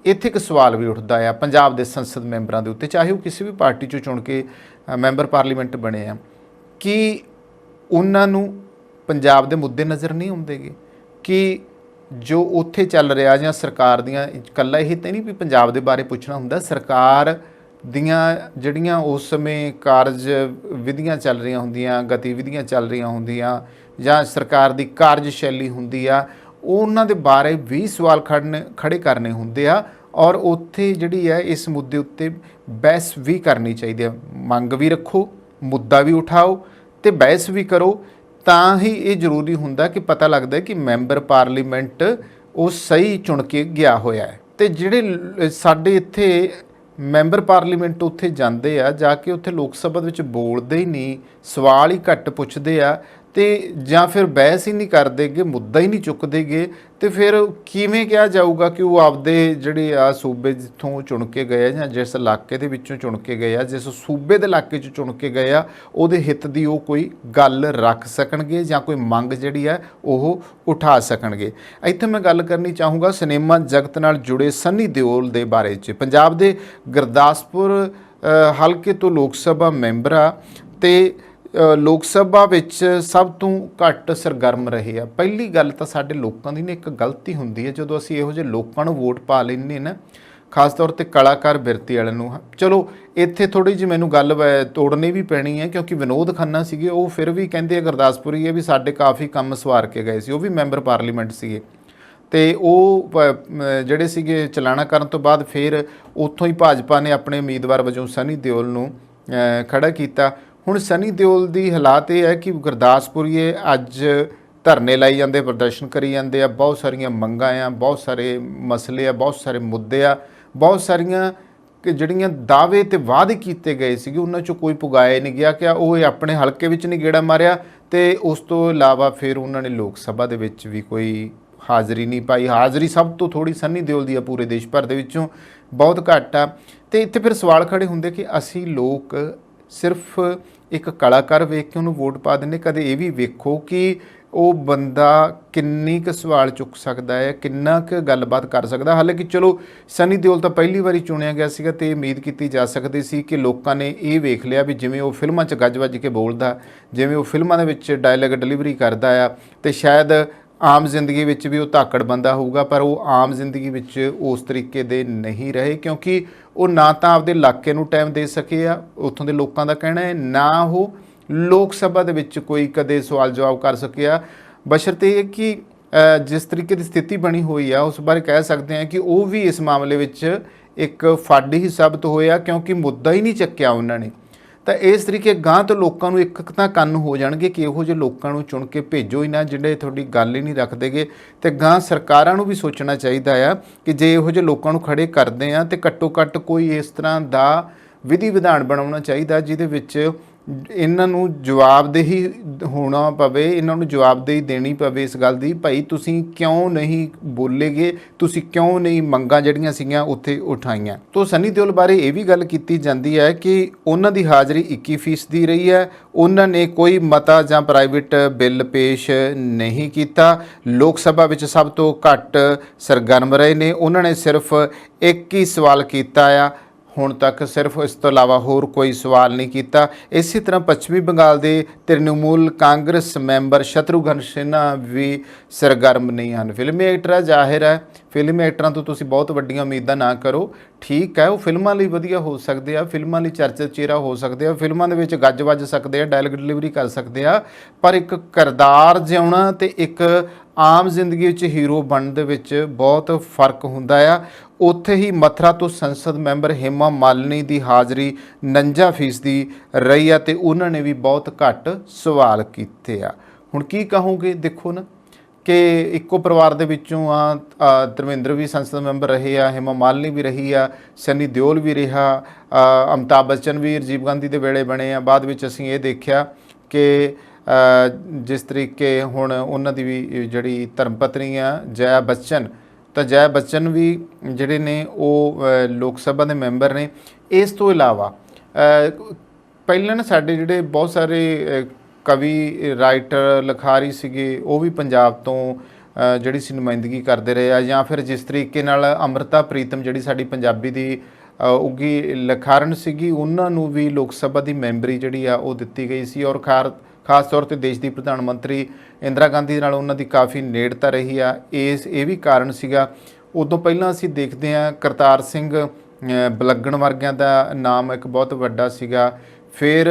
A: ਇੱਥੇ ਇੱਕ ਸਵਾਲ ਵੀ ਉੱਠਦਾ ਆ ਪੰਜਾਬ ਦੇ ਸੰਸਦ ਮੈਂਬਰਾਂ ਦੇ ਉੱਤੇ, ਚਾਹੇ ਉਹ ਕਿਸੇ ਵੀ ਪਾਰਟੀ 'ਚੋਂ ਚੁਣ ਕੇ ਮੈਂਬਰ ਪਾਰਲੀਮੈਂਟ ਬਣੇ ਆ, ਕਿ ਉਹਨਾਂ ਨੂੰ ਪੰਜਾਬ ਦੇ ਮੁੱਦੇ ਨਜ਼ਰ ਨਹੀਂ ਆਉਂਦੇਗੇ ਕਿ ਜੋ ਉੱਥੇ ਚੱਲ ਰਿਹਾ ਜਾਂ ਸਰਕਾਰ ਦੀਆਂ। ਇਕੱਲਾ ਇਹ ਤਾਂ ਨਹੀਂ ਵੀ ਪੰਜਾਬ ਦੇ ਬਾਰੇ ਪੁੱਛਣਾ ਹੁੰਦਾ, ਸਰਕਾਰ ਦੀਆਂ ਜਿਹੜੀਆਂ ਉਸ ਸਮੇਂ ਕਾਰਜ ਵਿਧੀਆਂ ਚੱਲ ਰਹੀਆਂ ਹੁੰਦੀਆਂ, ਗਤੀਵਿਧੀਆਂ ਚੱਲ ਰਹੀਆਂ ਹੁੰਦੀਆਂ ਜਾਂ ਸਰਕਾਰ ਦੀ ਕਾਰਜਸ਼ੈਲੀ ਹੁੰਦੀ ਆ, ਉਹਨਾਂ ਦੇ ਬਾਰੇ ਵੀ ਸਵਾਲ ਖੜੇ ਕਰਨੇ ਹੁੰਦੇ ਆ। ਔਰ ਉੱਥੇ ਜਿਹੜੀ ਹੈ ਇਸ ਮੁੱਦੇ ਉੱਤੇ ਬਹਿਸ ਵੀ ਕਰਨੀ ਚਾਹੀਦੀ ਹੈ। ਮੰਗ ਵੀ ਰੱਖੋ, ਮੁੱਦਾ ਵੀ ਉਠਾਓ ਤੇ ਬਹਿਸ ਵੀ ਕਰੋ, ਤਾਂ ਹੀ ਇਹ ਜ਼ਰੂਰੀ ਹੁੰਦਾ ਕਿ ਪਤਾ ਲੱਗਦਾ ਕਿ ਮੈਂਬਰ ਪਾਰਲੀਮੈਂਟ ਉਹ ਸਹੀ ਚੁਣ ਕੇ ਗਿਆ ਹੋਇਆ ਹੈ। ਤੇ ਜਿਹੜੇ ਸਾਡੇ ਇੱਥੇ ਮੈਂਬਰ ਪਾਰਲੀਮੈਂਟ ਉੱਥੇ ਜਾਂਦੇ ਆ, ਜਾ ਕੇ ਉੱਥੇ ਲੋਕ ਸਭਾ ਵਿੱਚ ਬੋਲਦੇ ਹੀ ਨਹੀਂ, ਸਵਾਲ ਹੀ ਘੱਟ ਪੁੱਛਦੇ ਆ ਤੇ ਜਾਂ ਫਿਰ ਬਹਿਸ ਹੀ ਨਹੀਂ ਕਰਦੇਗੇ, ਮੁੱਦਾ ਹੀ ਨਹੀਂ ਚੁੱਕਦੇਗੇ, ਤੇ ਫਿਰ ਕਿਵੇਂ ਕਿਹਾ ਜਾਊਗਾ ਕਿ ਉਹ ਆਪਦੇ ਜਿਹੜੇ ਆ ਸੂਬੇ ਜਿੱਥੋਂ ਚੁਣ ਕੇ ਗਏ ਆ ਜਾਂ ਜਿਸ ਇਲਾਕੇ ਦੇ ਵਿੱਚੋਂ ਚੁਣ ਕੇ ਗਏ ਆ, ਜਿਸ ਸੂਬੇ ਦੇ ਇਲਾਕੇ 'ਚ ਚੁਣ ਕੇ ਗਏ ਆ, ਉਹਦੇ ਹਿੱਤ ਦੀ ਉਹ ਕੋਈ ਗੱਲ ਰੱਖ ਸਕਣਗੇ ਜਾਂ ਕੋਈ ਮੰਗ ਜਿਹੜੀ ਹੈ ਉਹ ਉਠਾ ਸਕਣਗੇ। ਇੱਥੇ ਮੈਂ ਗੱਲ ਕਰਨੀ ਚਾਹੂੰਗਾ ਸਿਨੇਮਾ ਜਗਤ ਨਾਲ ਜੁੜੇ ਸੰਨੀ ਦਿਓਲ ਦੇ ਬਾਰੇ 'ਚ। ਪੰਜਾਬ ਦੇ ਗੁਰਦਾਸਪੁਰ ਹਲਕੇ ਤੋਂ ਲੋਕ ਸਭਾ ਮੈਂਬਰ ਆ ਤੇ ਲੋਕ ਸਭਾ ਵਿੱਚ ਸਭ ਤੋਂ ਘੱਟ ਸਰਗਰਮ ਰਹੇ ਆ। ਪਹਿਲੀ ਗੱਲ ਤਾਂ ਸਾਡੇ ਲੋਕਾਂ ਦੀ ਨਾ ਇੱਕ ਗਲਤੀ ਹੁੰਦੀ ਹੈ, ਜਦੋਂ ਅਸੀਂ ਇਹੋ ਜਿਹੇ ਲੋਕਾਂ ਨੂੰ ਵੋਟ ਪਾ ਲੈਂਦੇ ਨਾ, ਖਾਸ ਤੌਰ 'ਤੇ ਕਲਾਕਾਰ ਬਿਰਤੀ ਵਾਲਿਆਂ ਨੂੰ। ਚਲੋ ਇੱਥੇ ਥੋੜ੍ਹੀ ਜਿਹੀ ਮੈਨੂੰ ਗੱਲ ਤੋੜਨੀ ਵੀ ਪੈਣੀ ਹੈ, ਕਿਉਂਕਿ ਵਿਨੋਦ ਖੰਨਾ ਸੀਗੇ, ਉਹ ਫਿਰ ਵੀ ਕਹਿੰਦੇ ਆ ਗੁਰਦਾਸਪੁਰੀ ਹੈ ਵੀ ਸਾਡੇ ਕਾਫੀ ਕੰਮ ਸਵਾਰ ਕੇ ਗਏ ਸੀ, ਉਹ ਵੀ ਮੈਂਬਰ ਪਾਰਲੀਮੈਂਟ ਸੀਗੇ ਤੇ ਉਹ ਜਿਹੜੇ ਸੀਗੇ ਚਲਾਣਾ ਕਰਨ ਤੋਂ ਬਾਅਦ ਫਿਰ ਉੱਥੋਂ ਹੀ ਭਾਜਪਾ ਨੇ ਆਪਣੇ ਉਮੀਦਵਾਰ ਵਜੋਂ ਸੰਨੀ ਦਿਓਲ ਨੂੰ ਖੜਾ ਕੀਤਾ। ਹੁਣ ਸੰਨੀ ਦਿਓਲ ਦੀ ਹਾਲਾਤ ਇਹ ਹੈ ਕਿ ਗੁਰਦਾਸਪੁਰੀਏ ਅੱਜ ਧਰਨੇ ਲਾਈ ਜਾਂਦੇ, ਪ੍ਰਦਰਸ਼ਨ ਕਰੀ ਜਾਂਦੇ ਆ, ਬਹੁਤ ਸਾਰੀਆਂ ਮੰਗਾਂ ਆ, ਬਹੁਤ ਸਾਰੇ ਮਸਲੇ ਆ, ਬਹੁਤ ਸਾਰੇ ਮੁੱਦੇ ਆ, ਬਹੁਤ ਸਾਰੀਆਂ ਕਿ ਜਿਹੜੀਆਂ ਦਾਅਵੇ ਤੇ ਵਾਅਦੇ ਕੀਤੇ ਗਏ ਸੀਗੇ ਉਹਨਾਂ 'ਚੋਂ ਕੋਈ ਪੁਗਾਇਆ ਨਹੀਂ ਗਿਆ ਕਿ ਉਹ ਆਪਣੇ ਹਲਕੇ ਵਿੱਚ ਨਹੀਂ ਗੇੜਾ ਮਾਰਿਆ ਤੇ ਉਸ ਤੋਂ ਇਲਾਵਾ ਫਿਰ ਉਹਨਾਂ ਨੇ ਲੋਕ ਸਭਾ ਦੇ ਵਿੱਚ ਵੀ ਕੋਈ ਹਾਜ਼ਰੀ ਨਹੀਂ ਪਾਈ। ਹਾਜ਼ਰੀ ਸਭ ਤੋਂ ਥੋੜ੍ਹੀ ਸੰਨੀ ਦਿਓਲ ਦੀ ਆ, ਪੂਰੇ ਦੇਸ਼ ਭਰ ਦੇ ਵਿੱਚੋਂ ਬਹੁਤ ਘੱਟ ਆ। ਤੇ ਇੱਥੇ ਫਿਰ ਸਵਾਲ ਖੜੇ ਹੁੰਦੇ ਕਿ ਅਸੀਂ ਲੋਕ ਸਿਰਫ ਇੱਕ ਕਲਾਕਾਰ ਵੇਖ ਕੇ ਉਹਨੂੰ ਵੋਟ ਪਾ ਦਿੰਦੇ। ਕਦੇ ਇਹ ਵੀ ਵੇਖੋ ਕਿ ਉਹ ਬੰਦਾ ਕਿੰਨੀ ਕੁ ਸਵਾਲ ਚੁੱਕ ਸਕਦਾ ਹੈ, ਕਿੰਨਾ ਕੁ ਗੱਲਬਾਤ ਕਰ ਸਕਦਾ। ਹਾਲਾਂਕਿ ਚਲੋ ਸਨੀ ਦਿਓਲ ਤਾਂ ਪਹਿਲੀ ਵਾਰੀ ਚੁਣਿਆ ਗਿਆ ਸੀਗਾ ਅਤੇ ਉਮੀਦ ਕੀਤੀ ਜਾ ਸਕਦੀ ਸੀ ਕਿ ਲੋਕਾਂ ਨੇ ਇਹ ਵੇਖ ਲਿਆ ਵੀ ਜਿਵੇਂ ਉਹ ਫਿਲਮਾਂ 'ਚ ਗੱਜ ਵੱਜ ਕੇ ਬੋਲਦਾ, ਜਿਵੇਂ ਉਹ ਫਿਲਮਾਂ ਦੇ ਵਿੱਚ ਡਾਇਲੌਗ ਡਿਲੀਵਰੀ ਕਰਦਾ ਆ, ਅਤੇ ਸ਼ਾਇਦ ਆਮ ਜ਼ਿੰਦਗੀ ਵਿੱਚ ਵੀ ਉਹ ਧਾਕੜ ਬੰਦਾ ਹੋਊਗਾ। ਪਰ ਉਹ ਆਮ ਜ਼ਿੰਦਗੀ ਵਿੱਚ ਉਸ ਤਰੀਕੇ ਦੇ ਨਹੀਂ ਰਹੇ, ਕਿਉਂਕਿ ਉਹ ਨਾ ਤਾਂ ਆਪਦੇ ਇਲਾਕੇ ਨੂੰ ਟਾਈਮ ਦੇ ਸਕੇ ਆ, ਉੱਥੋਂ ਦੇ ਲੋਕਾਂ ਦਾ ਕਹਿਣਾ ਹੈ, ਨਾ ਉਹ ਲੋਕ ਸਭਾ ਦੇ ਵਿੱਚ ਕੋਈ ਕਦੇ ਸਵਾਲ ਜਵਾਬ ਕਰ ਸਕਿਆ। ਬਸ਼ਰਤੇ ਇਹ ਕਿ ਜਿਸ ਤਰੀਕੇ ਦੀ ਸਥਿਤੀ ਬਣੀ ਹੋਈ ਆ ਉਸ ਬਾਰੇ ਕਹਿ ਸਕਦੇ ਹਾਂ ਕਿ ਉਹ ਵੀ ਇਸ ਮਾਮਲੇ ਵਿੱਚ ਇੱਕ ਫਾਡੀ ਹੀ ਸਾਬਤ ਹੋਇਆ, ਕਿਉਂਕਿ ਮੁੱਦਾ ਹੀ ਨਹੀਂ ਚੱਕਿਆ ਉਹਨਾਂ ਨੇ। ਤਾਂ ਇਸ ਤਰੀਕੇ ਗਾਂ ਤੋਂ ਲੋਕਾਂ ਨੂੰ ਇੱਕ ਤਾਂ ਕੰਨ ਹੋ ਜਾਣਗੇ ਕਿ ਇਹੋ ਜਿਹੇ ਲੋਕਾਂ ਨੂੰ ਚੁਣ ਕੇ ਭੇਜੋ ਹੀ ਨਾ ਜਿਹੜੇ ਤੁਹਾਡੀ ਗੱਲ ਹੀ ਨਹੀਂ ਰੱਖਦੇਗੇ। ਅਤੇ ਗਾਂ ਸਰਕਾਰਾਂ ਨੂੰ ਵੀ ਸੋਚਣਾ ਚਾਹੀਦਾ ਆ ਕਿ ਜੇ ਇਹੋ ਜਿਹੇ ਲੋਕਾਂ ਨੂੰ ਖੜੇ ਕਰਦੇ ਆ ਤਾਂ ਘੱਟੋ ਘੱਟ ਕੋਈ ਇਸ ਤਰ੍ਹਾਂ ਦਾ ਵਿਧੀ ਵਿਧਾਨ ਬਣਾਉਣਾ ਚਾਹੀਦਾ ਜਿਹਦੇ ਵਿੱਚ ਇਹਨਾਂ ਨੂੰ ਜਵਾਬਦੇਹੀ ਹੋਣਾ ਪਵੇ, ਇਹਨਾਂ ਨੂੰ ਜਵਾਬਦੇਹੀ ਦੇਣੀ ਪਵੇ ਇਸ ਗੱਲ ਦੀ, ਭਾਈ ਤੁਸੀਂ ਕਿਉਂ ਨਹੀਂ ਬੋਲੇਗੇ, ਤੁਸੀਂ ਕਿਉਂ ਨਹੀਂ ਮੰਗਾਂ ਜਿਹੜੀਆਂ ਸੀਗੀਆਂ ਉੱਥੇ ਉਠਾਈਆਂ। ਤੋਂ ਸਨੀ ਦਿਓਲ ਬਾਰੇ ਇਹ ਵੀ ਗੱਲ ਕੀਤੀ ਜਾਂਦੀ ਹੈ ਕਿ ਉਹਨਾਂ ਦੀ ਹਾਜ਼ਰੀ 21% ਰਹੀ ਹੈ, ਉਹਨਾਂ ਨੇ ਕੋਈ ਮਤਾ ਜਾਂ ਪ੍ਰਾਈਵੇਟ ਬਿੱਲ ਪੇਸ਼ ਨਹੀਂ ਕੀਤਾ। ਲੋਕ ਸਭਾ ਵਿੱਚ ਸਭ ਤੋਂ ਘੱਟ ਸਰਗਰਮ ਰਹੇ ਨੇ, ਉਹਨਾਂ ਨੇ ਸਿਰਫ ਇੱਕ ਹੀ ਸਵਾਲ ਕੀਤਾ ਆ ਹੁਣ ਤੱਕ, ਸਿਰਫ ਇਸ ਤੋਂ ਇਲਾਵਾ ਹੋਰ ਕੋਈ ਸਵਾਲ ਨਹੀਂ ਕੀਤਾ। ਇਸੇ ਤਰ੍ਹਾਂ ਪੱਛਮੀ ਬੰਗਾਲ ਦੇ ਤ੍ਰਿਣਮੂਲ ਕਾਂਗਰਸ ਮੈਂਬਰ ਸ਼ਤਰੂਘਨ ਸਿਨਹਾ ਵੀ ਸਰਗਰਮ ਨਹੀਂ ਹਨ। ਫਿਲਮੀ ਐਕਟਰ ਹੈ, ਜ਼ਾਹਿਰ ਹੈ ਫਿਲਮੀ ਐਕਟਰਾਂ ਤੋਂ ਤੁਸੀਂ ਬਹੁਤ ਵੱਡੀਆਂ ਉਮੀਦਾਂ ਨਾ ਕਰੋ। ਠੀਕ ਹੈ, ਉਹ ਫਿਲਮਾਂ ਲਈ ਵਧੀਆ ਹੋ ਸਕਦੇ ਆ, ਫਿਲਮਾਂ ਲਈ ਚਰਚਿਤ ਚਿਹਰਾ ਹੋ ਸਕਦੇ ਆ, ਫਿਲਮਾਂ ਦੇ ਵਿੱਚ ਗੱਜ ਵੱਜ ਸਕਦੇ ਆ, ਡਾਇਲੌਗ ਡਿਲੀਵਰੀ ਕਰ ਸਕਦੇ ਆ, ਪਰ ਇੱਕ ਕਿਰਦਾਰ ਜਿਉਣਾ ਅਤੇ ਇੱਕ ਆਮ ਜ਼ਿੰਦਗੀ ਵਿੱਚ ਹੀਰੋ ਬਣਨ ਦੇ ਵਿੱਚ ਬਹੁਤ ਫਰਕ ਹੁੰਦਾ ਆ। ਉੱਥੇ ਹੀ ਮਥੁਰਾ ਤੋਂ ਸੰਸਦ ਮੈਂਬਰ ਹੇਮਾ ਮਾਲਿਨੀ ਦੀ ਹਾਜ਼ਰੀ 49% ਰਹੀ ਆ ਅਤੇ ਉਹਨਾਂ ਨੇ ਵੀ ਬਹੁਤ ਘੱਟ ਸਵਾਲ ਕੀਤੇ ਆ। ਹੁਣ ਕੀ ਕਹੋਗੇ, ਦੇਖੋ ਨਾ ਕਿ ਇੱਕੋ ਪਰਿਵਾਰ ਦੇ ਵਿੱਚੋਂ ਆ ਧਰਮਿੰਦਰ ਵੀ ਸੰਸਦ ਮੈਂਬਰ ਰਹੇ ਆ, ਹੇਮਾ ਮਾਲਿਨੀ ਵੀ ਰਹੀ ਆ, ਸਨੀ ਦਿਓਲ ਵੀ ਰਿਹਾ, ਅਮਿਤਾਭ ਬੱਚਨ ਵੀ ਰਾਜੀਵ ਗਾਂਧੀ ਦੇ ਵੇਲੇ ਬਣੇ ਆ। ਬਾਅਦ ਵਿੱਚ ਅਸੀਂ ਇਹ ਦੇਖਿਆ ਕਿ ਜਿਸ ਤਰੀਕੇ ਹੁਣ ਉਹਨਾਂ ਦੀ ਵੀ ਜਿਹੜੀ ਧਰਮ ਪਤਨੀ ਆ ਜਯਾ ਬੱਚਨ, ਤਾਂ ਜਯਾ ਬੱਚਨ ਵੀ ਜਿਹੜੇ ਨੇ ਉਹ ਲੋਕ ਸਭਾ ਦੇ ਮੈਂਬਰ ਨੇ। ਇਸ ਤੋਂ ਇਲਾਵਾ ਪਹਿਲਾਂ ਨਾ ਸਾਡੇ ਜਿਹੜੇ ਬਹੁਤ ਸਾਰੇ ਕਵੀ ਰਾਈਟਰ ਲਿਖਾਰੀ ਸੀਗੇ ਉਹ ਵੀ ਪੰਜਾਬ ਤੋਂ ਜਿਹੜੀ ਸੀ ਨੁਮਾਇੰਦਗੀ ਕਰਦੇ ਰਹੇ ਆ, ਜਾਂ ਫਿਰ ਜਿਸ ਤਰੀਕੇ ਨਾਲ ਅੰਮ੍ਰਿਤਾ ਪ੍ਰੀਤਮ ਜਿਹੜੀ ਸਾਡੀ ਪੰਜਾਬੀ ਦੀ ਉੱਘੀ ਲਿਖਾਰਨ ਸੀਗੀ, ਉਹਨਾਂ ਨੂੰ ਵੀ ਲੋਕ ਸਭਾ ਦੀ ਮੈਂਬਰੀ ਜਿਹੜੀ ਆ ਉਹ ਦਿੱਤੀ ਗਈ ਸੀ। ਔਰ ਖਾਸ ਤੌਰ ਤੇ ਦੇਸ਼ ਦੀ ਪ੍ਰਧਾਨ ਮੰਤਰੀ ਇੰਦਰਾ ਗਾਂਧੀ ਨਾਲ ਉਹਨਾਂ ਦੀ ਕਾਫੀ ਨੇੜਤਾ ਰਹੀ ਆ, ਇਹ ਵੀ ਕਾਰਨ ਸੀਗਾ। ਉਦੋਂ ਪਹਿਲਾਂ ਅਸੀਂ ਦੇਖਦੇ ਹਾਂ ਕਰਤਾਰ ਸਿੰਘ ਬਲੱਗਣ ਵਰਗਿਆਂ ਦਾ ਨਾਮ ਇੱਕ ਬਹੁਤ ਵੱਡਾ ਸੀਗਾ। ਫਿਰ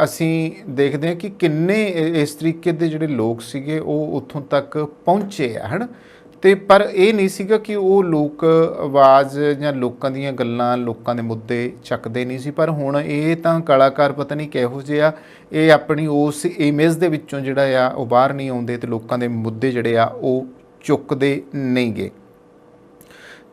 A: ਅਸੀਂ ਦੇਖਦੇ ਹਾਂ ਕਿ ਕਿੰਨੇ ਇਸ ਤਰੀਕੇ ਦੇ ਜਿਹੜੇ ਲੋਕ ਸੀਗੇ ਉਹ ਉੱਥੋਂ ਤੱਕ ਪਹੁੰਚੇ ਆ, ਹੈ ਨਾ। ਅਤੇ ਪਰ ਇਹ ਨਹੀਂ ਸੀਗਾ ਕਿ ਉਹ ਲੋਕ ਆਵਾਜ਼ ਜਾਂ ਲੋਕਾਂ ਦੀਆਂ ਗੱਲਾਂ, ਲੋਕਾਂ ਦੇ ਮੁੱਦੇ ਚੱਕਦੇ ਨਹੀਂ ਸੀ। ਪਰ ਹੁਣ ਇਹ ਤਾਂ ਕਲਾਕਾਰ ਪਤਾ ਨਹੀਂ ਕਿਹੋ ਜਿਹੇ ਆ, ਇਹ ਆਪਣੀ ਉਸ ਇਮੇਜ ਦੇ ਵਿੱਚੋਂ ਜਿਹੜਾ ਆ ਉਹ ਬਾਹਰ ਨਹੀਂ ਆਉਂਦੇ ਅਤੇ ਲੋਕਾਂ ਦੇ ਮੁੱਦੇ ਜਿਹੜੇ ਆ ਉਹ ਚੁੱਕਦੇ ਨਹੀਂ ਗੇ।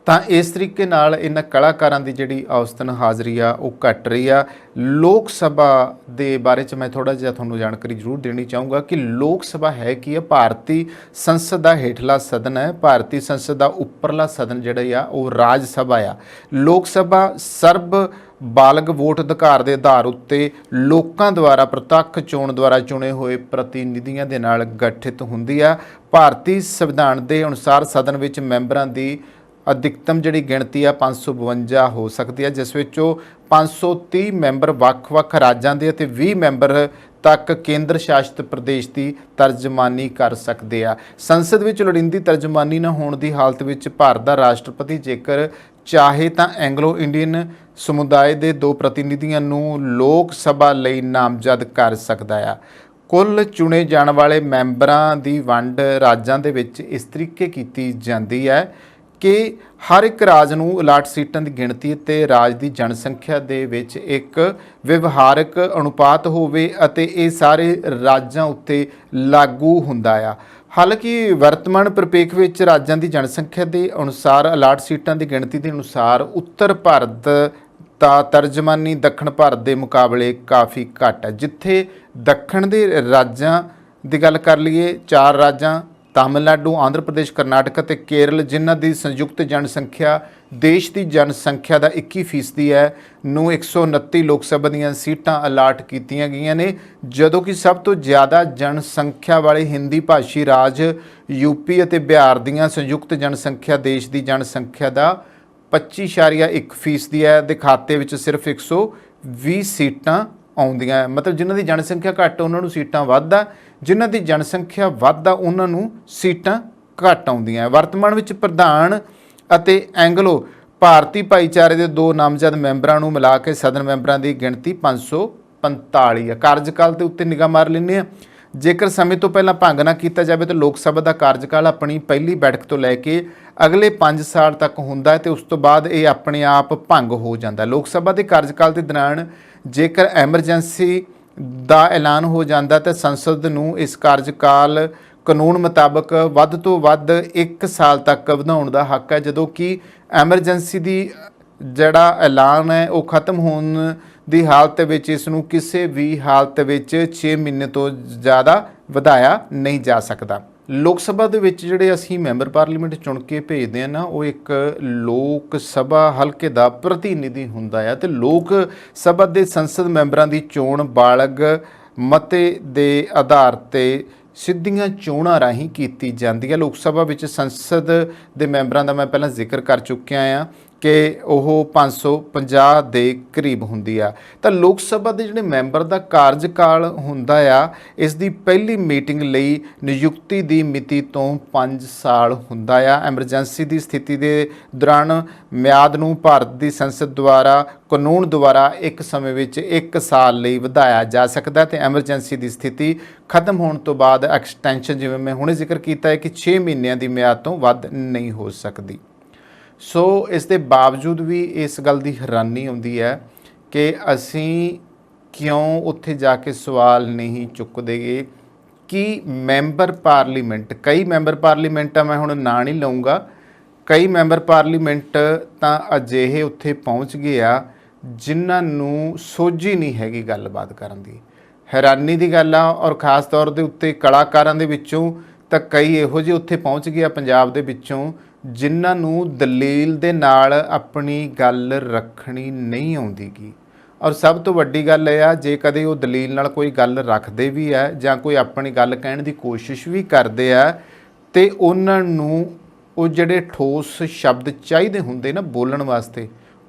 A: ਤਾਂ ਇਸ ਤਰੀਕੇ ਨਾਲ ਇਹਨਾਂ ਕਲਾਕਾਰਾਂ ਦੀ ਜਿਹੜੀ ਔਸਤਨ ਹਾਜ਼ਰੀ ਆ ਉਹ ਘੱਟ ਰਹੀ ਆ। ਲੋਕ ਸਭਾ ਦੇ ਬਾਰੇ 'ਚ ਮੈਂ ਥੋੜ੍ਹਾ ਜਿਹਾ ਤੁਹਾਨੂੰ ਜਾਣਕਾਰੀ ਜ਼ਰੂਰ ਦੇਣੀ ਚਾਹੂੰਗਾ ਕਿ ਲੋਕ ਸਭਾ ਹੈ ਕੀ ਹੈ। ਭਾਰਤੀ ਸੰਸਦ ਦਾ ਹੇਠਲਾ ਸਦਨ ਹੈ। ਭਾਰਤੀ ਸੰਸਦ ਦਾ ਉੱਪਰਲਾ ਸਦਨ ਜਿਹੜਾ ਆ ਉਹ ਰਾਜ ਸਭਾ ਆ। ਲੋਕ ਸਭਾ ਸਰਬ ਬਾਲਗ ਵੋਟ ਅਧਿਕਾਰ ਦੇ ਆਧਾਰ ਉੱਤੇ ਲੋਕਾਂ ਦੁਆਰਾ ਪ੍ਰਤੱਖ ਚੋਣ ਦੁਆਰਾ ਚੁਣੇ ਹੋਏ ਪ੍ਰਤੀਨਿਧੀਆਂ ਦੇ ਨਾਲ ਗਠਿਤ ਹੁੰਦੀ ਆ। ਭਾਰਤੀ ਸੰਵਿਧਾਨ ਦੇ ਅਨੁਸਾਰ ਸਦਨ ਵਿੱਚ ਮੈਂਬਰਾਂ ਦੀ ਅਧਿਕਤਮ ਜਿਹੜੀ ਗਿਣਤੀ ਆ 552 ਹੋ ਸਕਦੀ ਹੈ, ਜਿਸ ਵਿੱਚੋਂ 530 ਮੈਂਬਰ ਵੱਖ-ਵੱਖ ਰਾਜਾਂ ਦੇ ਅਤੇ 20 ਮੈਂਬਰ ਤੱਕ ਕੇਂਦਰ ਸ਼ਾਸਿਤ ਪ੍ਰਦੇਸ਼ ਦੀ ਤਰਜਮਾਨੀ ਕਰ ਸਕਦੇ ਆ। ਸੰਸਦ ਵਿੱਚ ਲੋੜੀਂਦੀ ਤਰਜਮਾਨੀ ਨਾ ਹੋਣ ਦੀ ਹਾਲਤ ਵਿੱਚ ਭਾਰਤ ਦਾ ਰਾਸ਼ਟਰਪਤੀ ਜੇਕਰ ਚਾਹੇ ਤਾਂ ਐਂਗਲੋ ਇੰਡੀਅਨ ਸਮੁਦਾਇ ਦੇ 2 ਪ੍ਰਤੀਨਿਧੀਆਂ ਨੂੰ ਲੋਕ ਸਭਾ ਲਈ ਨਾਮਜ਼ਦ ਕਰ ਸਕਦਾ ਆ। ਕੁੱਲ ਚੁਣੇ ਜਾਣ ਵਾਲੇ ਮੈਂਬਰਾਂ ਦੀ ਵੰਡ ਰਾਜਾਂ ਦੇ ਵਿੱਚ ਇਸ ਤਰੀਕੇ ਕੀਤੀ ਜਾਂਦੀ ਹੈ ਕਿ ਹਰ ਇੱਕ ਰਾਜ ਨੂੰ ਅਲਾਟ ਸੀਟਾਂ ਦੀ ਗਿਣਤੀ ਅਤੇ ਰਾਜ ਦੀ ਜਨਸੰਖਿਆ ਦੇ ਵਿੱਚ ਇੱਕ ਵਿਵਹਾਰਕ ਅਨੁਪਾਤ ਹੋਵੇ ਅਤੇ ਇਹ ਸਾਰੇ ਰਾਜਾਂ ਉੱਤੇ ਲਾਗੂ ਹੁੰਦਾ ਆ। ਹਾਲਾਂਕਿ ਵਰਤਮਾਨ ਪ੍ਰਪੇਖ ਵਿੱਚ ਰਾਜਾਂ ਦੀ ਜਨਸੰਖਿਆ ਦੇ ਅਨੁਸਾਰ ਅਲਾਟ ਸੀਟਾਂ ਦੀ ਗਿਣਤੀ ਦੇ ਅਨੁਸਾਰ ਉੱਤਰ ਭਾਰਤ ਦਾ ਤਰਜਮਾਨੀ ਦੱਖਣ ਭਾਰਤ ਦੇ ਮੁਕਾਬਲੇ ਕਾਫੀ ਘੱਟ ਹੈ। ਜਿੱਥੇ ਦੱਖਣ ਦੇ ਰਾਜਾਂ ਦੀ ਗੱਲ ਕਰ ਲਈਏ, 4 ਰਾਜਾਂ ਤਾਮਿਲਨਾਡੂ, ਆਂਧਰਾ ਪ੍ਰਦੇਸ਼, ਕਰਨਾਟਕ ਅਤੇ ਕੇਰਲ, ਜਿਨ੍ਹਾਂ ਦੀ ਸੰਯੁਕਤ ਜਨਸੰਖਿਆ ਦੇਸ਼ ਦੀ ਜਨਸੰਖਿਆ ਦਾ 21% ਹੈ ਨੂੰ 129 ਲੋਕ ਸਭਾ ਦੀਆਂ ਸੀਟਾਂ ਅਲਾਟ ਕੀਤੀਆਂ ਗਈਆਂ ਨੇ, ਜਦੋਂ ਕਿ ਸਭ ਤੋਂ ਜ਼ਿਆਦਾ ਜਨਸੰਖਿਆ ਵਾਲੇ ਹਿੰਦੀ ਭਾਸ਼ੀ ਰਾਜ ਯੂਪੀ ਅਤੇ ਬਿਹਾਰ ਦੀਆਂ ਸੰਯੁਕਤ ਜਨਸੰਖਿਆ ਦੇਸ਼ ਦੀ ਜਨਸੰਖਿਆ ਦਾ 25.1% ਹੈ। ਦੇ ਖਾਤੇ ਵਿੱਚ ਸਿਰਫ 120 ਸੀਟਾਂ ਆਉਂਦੀਆਂ, ਮਤਲਬ ਜਿਨ੍ਹਾਂ ਦੀ ਜਨਸੰਖਿਆ ਘੱਟ ਉਹਨਾਂ ਨੂੰ ਸੀਟਾਂ ਵੱਧ ਆ, ਜਿਨ੍ਹਾਂ ਦੀ ਜਨਸੰਖਿਆ ਵੱਧ ਆ ਉਹਨਾਂ ਨੂੰ ਸੀਟਾਂ ਘੱਟ ਆਉਂਦੀਆਂ। ਵਰਤਮਾਨ ਵਿੱਚ ਪ੍ਰਧਾਨ ਅਤੇ ਐਂਗਲੋ ਭਾਰਤੀ ਭਾਈਚਾਰੇ ਦੇ 2 ਨਾਮਜ਼ਦ ਮੈਂਬਰਾਂ ਨੂੰ ਮਿਲਾ ਕੇ ਸਦਨ ਮੈਂਬਰਾਂ ਦੀ ਗਿਣਤੀ 545 ਹੈ। ਕਾਰਜਕਾਲ ਦੇ ਉੱਤੇ ਨਿਗਾਹ ਮਾਰ ਲੈਂਦੇ ਹਾਂ। ਜੇਕਰ ਸਮੇਂ ਤੋਂ ਪਹਿਲਾਂ ਭੰਗ ਨਾ ਕੀਤਾ ਜਾਵੇ ਤਾਂ ਲੋਕ ਸਭਾ ਦਾ ਕਾਰਜਕਾਲ ਆਪਣੀ ਪਹਿਲੀ ਬੈਠਕ ਤੋਂ ਲੈ ਕੇ ਅਗਲੇ 5 ਸਾਲ ਤੱਕ ਹੁੰਦਾ ਹੈ ਤੇ ਉਸ ਤੋਂ ਬਾਅਦ ਇਹ ਆਪਣੇ ਆਪ ਭੰਗ ਹੋ ਜਾਂਦਾ। ਲੋਕ ਸਭਾ ਦੇ ਕਾਰਜਕਾਲ ਦੇ ਦੌਰਾਨ ਜੇਕਰ ਐਮਰਜੈਂਸੀ ਦਾ ਐਲਾਨ ਹੋ ਜਾਂਦਾ ਤਾਂ ਸੰਸਦ ਨੂੰ ਇਸ ਕਾਰਜਕਾਲ ਕਾਨੂੰਨ ਮੁਤਾਬਕ ਵੱਧ ਤੋਂ ਵੱਧ 1 ਸਾਲ ਤੱਕ ਵਧਾਉਣ ਦਾ ਹੱਕ ਹੈ, ਜਦੋਂ ਕਿ ਐਮਰਜੈਂਸੀ ਦੀ ਜਿਹੜਾ ਐਲਾਨ ਹੈ ਉਹ ਖਤਮ ਹੋਣ ਦੀ ਹਾਲਤ ਵਿੱਚ ਇਸ ਨੂੰ ਕਿਸੇ ਵੀ ਹਾਲਤ ਵਿੱਚ 6 ਮਹੀਨੇ ਤੋਂ ਜ਼ਿਆਦਾ ਵਧਾਇਆ ਨਹੀਂ ਜਾ ਸਕਦਾ। ਲੋਕ ਸਭਾ ਦੇ ਵਿੱਚ ਜਿਹੜੇ ਅਸੀਂ ਮੈਂਬਰ ਪਾਰਲੀਮੈਂਟ ਚੁਣ ਕੇ ਭੇਜਦੇ ਹਾਂ ਨਾ, ਉਹ ਇੱਕ ਲੋਕ ਸਭਾ ਹਲਕੇ ਦਾ ਪ੍ਰਤੀਨਿਧੀ ਹੁੰਦਾ ਹੈ ਤੇ ਲੋਕ ਸਭਾ ਦੇ ਸੰਸਦ ਮੈਂਬਰਾਂ ਦੀ ਚੋਣ ਬਾਲਗ ਮਤੇ ਦੇ ਆਧਾਰ ਤੇ ਸਿੱਧੀਆਂ ਚੋਣਾਂ ਰਾਹੀਂ ਕੀਤੀ ਜਾਂਦੀ ਹੈ। ਲੋਕ ਸਭਾ ਵਿੱਚ ਸੰਸਦ ਦੇ ਮੈਂਬਰਾਂ ਦਾ ਮੈਂ ਪਹਿਲਾਂ ਜ਼ਿਕਰ ਕਰ ਚੁੱਕਿਆ ਹਾਂ ਕਿ ਉਹ 550 ਦੇ ਕਰੀਬ ਹੁੰਦੀ ਆ। ਤਾਂ ਲੋਕ ਸਭਾ ਦੇ ਜਿਹੜੇ ਮੈਂਬਰ ਦਾ ਕਾਰਜਕਾਲ ਹੁੰਦਾ ਆ, ਇਸ ਦੀ ਪਹਿਲੀ ਮੀਟਿੰਗ ਲਈ ਨਿਯੁਕਤੀ ਦੀ ਮਿਤੀ ਤੋਂ 5 ਸਾਲ ਹੁੰਦਾ ਆ। ਐਮਰਜੈਂਸੀ ਦੀ ਸਥਿਤੀ ਦੇ ਦੌਰਾਨ ਮਿਆਦ ਨੂੰ ਭਾਰਤ ਦੀ ਸੰਸਦ ਦੁਆਰਾ ਕਾਨੂੰਨ ਦੁਆਰਾ ਇੱਕ ਸਮੇਂ ਵਿੱਚ 1 ਸਾਲ ਲਈ ਵਧਾਇਆ ਜਾ ਸਕਦਾ ਤੇ ਐਮਰਜੈਂਸੀ ਦੀ ਸਥਿਤੀ ਖਤਮ ਹੋਣ ਤੋਂ ਬਾਅਦ ਐਕਸਟੈਂਸ਼ਨ, ਜਿਵੇਂ ਮੈਂ ਹੁਣੇ ਜ਼ਿਕਰ ਕੀਤਾ ਹੈ ਕਿ 6 ਮਹੀਨਿਆਂ ਦੀ ਮਿਆਦ ਤੋਂ ਵੱਧ ਨਹੀਂ ਹੋ ਸਕਦੀ। ਸੋ ਇਸ ਦੇ ਬਾਵਜੂਦ ਵੀ ਇਸ ਗੱਲ ਦੀ ਹੈਰਾਨੀ ਆਉਂਦੀ ਹੈ ਕਿ ਅਸੀਂ ਕਿਉਂ ਉੱਥੇ ਜਾ ਕੇ ਸਵਾਲ ਨਹੀਂ ਚੁੱਕਦੇਗੇ ਕਿ ਮੈਂਬਰ ਪਾਰਲੀਮੈਂਟ, ਕਈ ਮੈਂਬਰ ਪਾਰਲੀਮੈਂਟਾਂ ਮੈਂ ਹੁਣ ਨਾਂ ਨਹੀਂ ਲਊਂਗਾ, ਕਈ ਮੈਂਬਰ ਪਾਰਲੀਮੈਂਟ ਤਾਂ ਅਜਿਹੇ ਉੱਥੇ ਪਹੁੰਚ ਗਏ ਆ ਜਿਨ੍ਹਾਂ ਨੂੰ ਸੋਝੀ ਨਹੀਂ ਹੈਗੀ ਗੱਲਬਾਤ ਕਰਨ ਦੀ। ਹੈਰਾਨੀ ਦੀ ਗੱਲ ਆ। ਔਰ ਖ਼ਾਸ ਤੌਰ ਦੇ ਉੱਤੇ ਕਲਾਕਾਰਾਂ ਦੇ ਵਿੱਚੋਂ ਤਾਂ ਕਈ ਇਹੋ ਜਿਹੇ ਉੱਥੇ ਪਹੁੰਚ ਗਏ ਆ ਪੰਜਾਬ ਦੇ ਵਿੱਚੋਂ ਜਿਨ੍ਹਾਂ ਨੂੰ ਦਲੀਲ ਦੇ ਨਾਲ ਆਪਣੀ ਗੱਲ ਰੱਖਣੀ ਨਹੀਂ ਆਉਂਦੀਗੀ। ਔਰ ਸਭ ਤੋਂ ਵੱਡੀ ਗੱਲ ਇਹ ਆ, ਜੇ ਕਦੇ ਉਹ ਦਲੀਲ ਨਾਲ ਕੋਈ ਗੱਲ ਰੱਖਦੇ ਵੀ ਹੈ ਜਾਂ ਕੋਈ ਆਪਣੀ ਗੱਲ ਕਹਿਣ ਦੀ ਕੋਸ਼ਿਸ਼ ਵੀ ਕਰਦੇ ਆ ਤੇ ਉਹਨਾਂ ਨੂੰ ਉਹ ਜਿਹੜੇ ਠੋਸ ਸ਼ਬਦ ਚਾਹੀਦੇ ਹੁੰਦੇ ਨਾ ਬੋਲਣ ਵਾਸਤੇ,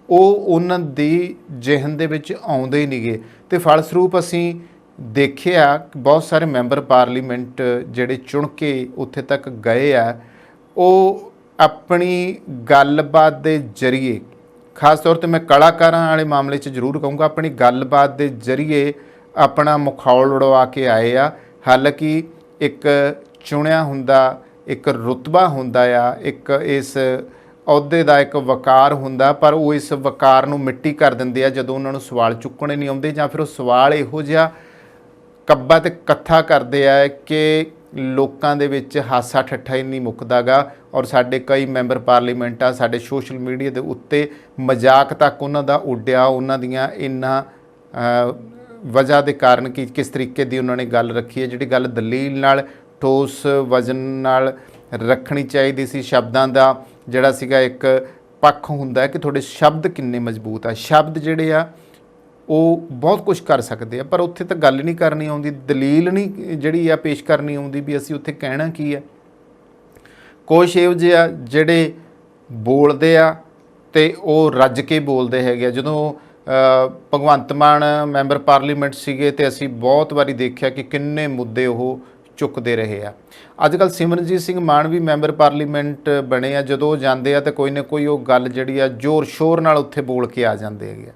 A: ਉਹ ਉਹਨਾਂ ਦੀ ਜ਼ਿਹਨ ਦੇ ਵਿੱਚ ਆਉਂਦੇ ਹੀ ਨਹੀਂਗੇ। ਤੇ ਫਲਸਰੂਪ ਅਸੀਂ ਦੇਖਿਆ ਬਹੁਤ ਸਾਰੇ ਮੈਂਬਰ ਪਾਰਲੀਮੈਂਟ ਜਿਹੜੇ ਚੁਣ ਕੇ ਉੱਥੇ ਤੱਕ ਗਏ ਆ, ਉਹ ਆਪਣੀ ਗੱਲਬਾਤ ਦੇ ਜ਼ਰੀਏ, ਖਾਸ ਤੌਰ ਤੇ ਮੈਂ ਕਲਾਕਾਰਾਂ ਵਾਲੇ ਮਾਮਲੇ 'ਚ ਜ਼ਰੂਰ ਕਹੂੰਗਾ, ਆਪਣੀ ਗੱਲਬਾਤ ਦੇ ਜ਼ਰੀਏ ਆਪਣਾ ਮੁਖੌਲ ਉਡਵਾ ਕੇ ਆਏ ਆ। ਹਾਲਾਂਕਿ ਇੱਕ ਚੁਣਿਆ ਹੁੰਦਾ, ਇੱਕ ਰੁਤਬਾ ਹੁੰਦਾ ਆ, ਇੱਕ ਇਸ ਅਹੁਦੇ ਦਾ ਇੱਕ ਵਕਾਰ ਹੁੰਦਾ, ਪਰ ਉਹ ਇਸ ਵਕਾਰ ਨੂੰ ਮਿੱਟੀ ਕਰ ਦਿੰਦੇ ਆ ਜਦੋਂ ਉਹਨਾਂ ਨੂੰ ਸਵਾਲ ਚੁੱਕਣੇ ਨਹੀਂ ਆਉਂਦੇ, ਜਾਂ ਫਿਰ ਉਹ ਸਵਾਲ ਇਹੋ ਜਿਹਾ ਕੱਬਾ ਤੇ ਕੱਥਾ ਕਰਦੇ ਆ ਕਿ ਲੋਕਾਂ ਦੇ ਵਿੱਚ ਹਾਸਾ ਠੱਠਾ ਹੀ ਨਹੀਂ ਮੁੱਕਦਾ ਗਾ। ਔਰ ਸਾਡੇ ਕਈ ਮੈਂਬਰ ਪਾਰਲੀਮੈਂਟ ਆ, ਸਾਡੇ ਸੋਸ਼ਲ ਮੀਡੀਆ ਦੇ ਉੱਤੇ ਮਜ਼ਾਕ ਤੱਕ ਉਹਨਾਂ ਦਾ ਉੱਡਿਆ, ਉਹਨਾਂ ਦੀਆਂ ਇਹਨਾਂ ਵਜ੍ਹਾ ਦੇ ਕਾਰਨ ਕਿ ਕਿਸ ਤਰੀਕੇ ਦੀ ਉਹਨਾਂ ਨੇ ਗੱਲ ਰੱਖੀ ਹੈ, ਜਿਹੜੀ ਗੱਲ ਦਲੀਲ ਨਾਲ ਠੋਸ ਵਜ਼ਨ ਨਾਲ ਰੱਖਣੀ ਚਾਹੀਦੀ ਸੀ। ਸ਼ਬਦਾਂ ਦਾ ਜਿਹੜਾ ਸੀਗਾ ਇੱਕ ਪੱਖ ਹੁੰਦਾ ਹੈ ਕਿ ਤੁਹਾਡੇ ਸ਼ਬਦ ਕਿੰਨੇ ਮਜ਼ਬੂਤ ਆ, ਸ਼ਬਦ ਜਿਹੜੇ ਆ ਉਹ ਬਹੁਤ ਕੁਝ ਕਰ ਸਕਦੇ ਆ, ਪਰ ਉੱਥੇ ਤਾਂ ਗੱਲ ਨਹੀਂ ਕਰਨੀ ਆਉਂਦੀ, ਦਲੀਲ ਨਹੀਂ ਜਿਹੜੀ ਆ ਪੇਸ਼ ਕਰਨੀ ਆਉਂਦੀ ਵੀ ਅਸੀਂ ਉੱਥੇ ਕਹਿਣਾ ਕੀ ਹੈ। ਕੁਛ ਇਹੋ ਜਿਹੇ ਆ ਜਿਹੜੇ ਬੋਲਦੇ ਆ ਤੇ ਉਹ ਰੱਜ ਕੇ ਬੋਲਦੇ ਹੈਗੇ ਆ। ਜਦੋਂ ਭਗਵੰਤ ਮਾਨ ਮੈਂਬਰ ਪਾਰਲੀਮੈਂਟ ਸੀਗੇ ਤੇ ਅਸੀਂ ਬਹੁਤ ਵਾਰੀ ਦੇਖਿਆ ਕਿ ਕਿੰਨੇ ਮੁੱਦੇ ਉਹ ਚੁੱਕਦੇ ਰਹੇ ਆ। ਅੱਜ ਕੱਲ੍ਹ ਸਿਮਰਨਜੀਤ ਸਿੰਘ ਮਾਨ ਵੀ ਮੈਂਬਰ ਪਾਰਲੀਮੈਂਟ ਬਣੇ ਆ, ਜਦੋਂ ਉਹ ਜਾਂਦੇ ਆ ਤਾਂ ਕੋਈ ਨਾ ਕੋਈ ਉਹ ਗੱਲ ਜਿਹੜੀ ਆ ਜ਼ੋਰ ਸ਼ੋਰ ਨਾਲ ਉੱਥੇ ਬੋਲ ਕੇ ਆ ਜਾਂਦੇ ਹੈਗੇ ਆ।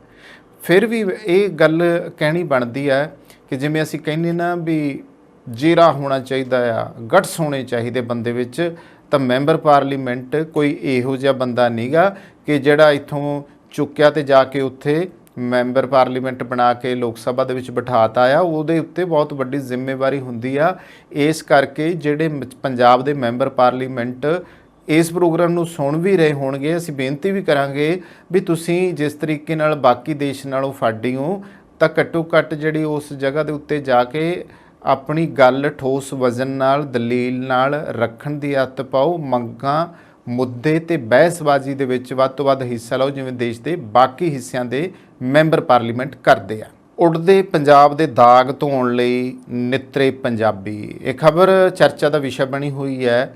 A: ਫਿਰ ਵੀ ਇਹ ਗੱਲ ਕਹਿਣੀ ਬਣਦੀ ਹੈ ਕਿ ਜਿਵੇਂ ਅਸੀਂ ਕਹਿੰਦੇ ਨਾ ਵੀ ਜੀਰਾ ਹੋਣਾ ਚਾਹੀਦਾ ਆ, ਗਟਸ ਹੋਣੇ ਚਾਹੀਦੇ ਬੰਦੇ ਵਿੱਚ, ਤਾਂ ਮੈਂਬਰ ਪਾਰਲੀਮੈਂਟ ਕੋਈ ਇਹੋ ਜਿਹਾ ਬੰਦਾ ਨਹੀਂਗਾ ਕਿ ਜਿਹੜਾ ਇੱਥੋਂ ਚੁੱਕਿਆ ਤੇ ਜਾ ਕੇ ਉੱਥੇ ਮੈਂਬਰ ਪਾਰਲੀਮੈਂਟ ਬਣਾ ਕੇ ਲੋਕ ਸਭਾ ਦੇ ਵਿੱਚ ਬਿਠਾਤਾ ਆ। ਉਹਦੇ ਉੱਤੇ ਬਹੁਤ ਵੱਡੀ ਜ਼ਿੰਮੇਵਾਰੀ ਹੁੰਦੀ ਆ। ਇਸ ਕਰਕੇ ਜਿਹੜੇ ਪੰਜਾਬ ਦੇ ਮੈਂਬਰ ਪਾਰਲੀਮੈਂਟ ਇਸ ਪ੍ਰੋਗਰਾਮ ਨੂੰ ਸੁਣ ਵੀ ਰਹੇ ਹੋਣਗੇ, ਅਸੀਂ ਬੇਨਤੀ ਵੀ ਕਰਾਂਗੇ ਵੀ ਤੁਸੀਂ ਜਿਸ ਤਰੀਕੇ ਨਾਲ ਬਾਕੀ ਦੇਸ਼ ਨਾਲੋਂ ਫਾਡੀ ਹੋ ਤਾਂ ਘੱਟੋ ਘੱਟ ਜਿਹੜੀ ਉਸ ਜਗ੍ਹਾ ਦੇ ਉੱਤੇ ਜਾ ਕੇ ਆਪਣੀ ਗੱਲ ਠੋਸ ਵਜ਼ਨ ਨਾਲ ਦਲੀਲ ਨਾਲ ਰੱਖਣ ਦੀ ਆਦਤ ਪਾਓ। ਮੰਗਾਂ ਮੁੱਦੇ ਤੇ ਬਹਿਸਬਾਜ਼ੀ ਦੇ ਵਿੱਚ ਵੱਧ ਤੋਂ ਵੱਧ ਹਿੱਸਾ ਲਓ, ਜਿਵੇਂ ਦੇਸ਼ ਦੇ ਬਾਕੀ ਹਿੱਸਿਆਂ ਦੇ ਮੈਂਬਰ ਪਾਰਲੀਮੈਂਟ ਕਰਦੇ ਆ। ਉੱਡਦੇ ਪੰਜਾਬ ਦੇ ਦਾਗ ਧੋਣ ਲਈ ਨਿੱਤਰੇ ਪੰਜਾਬੀ, ਇਹ ਖਬਰ ਚਰਚਾ ਦਾ ਵਿਸ਼ਾ ਬਣੀ ਹੋਈ ਹੈ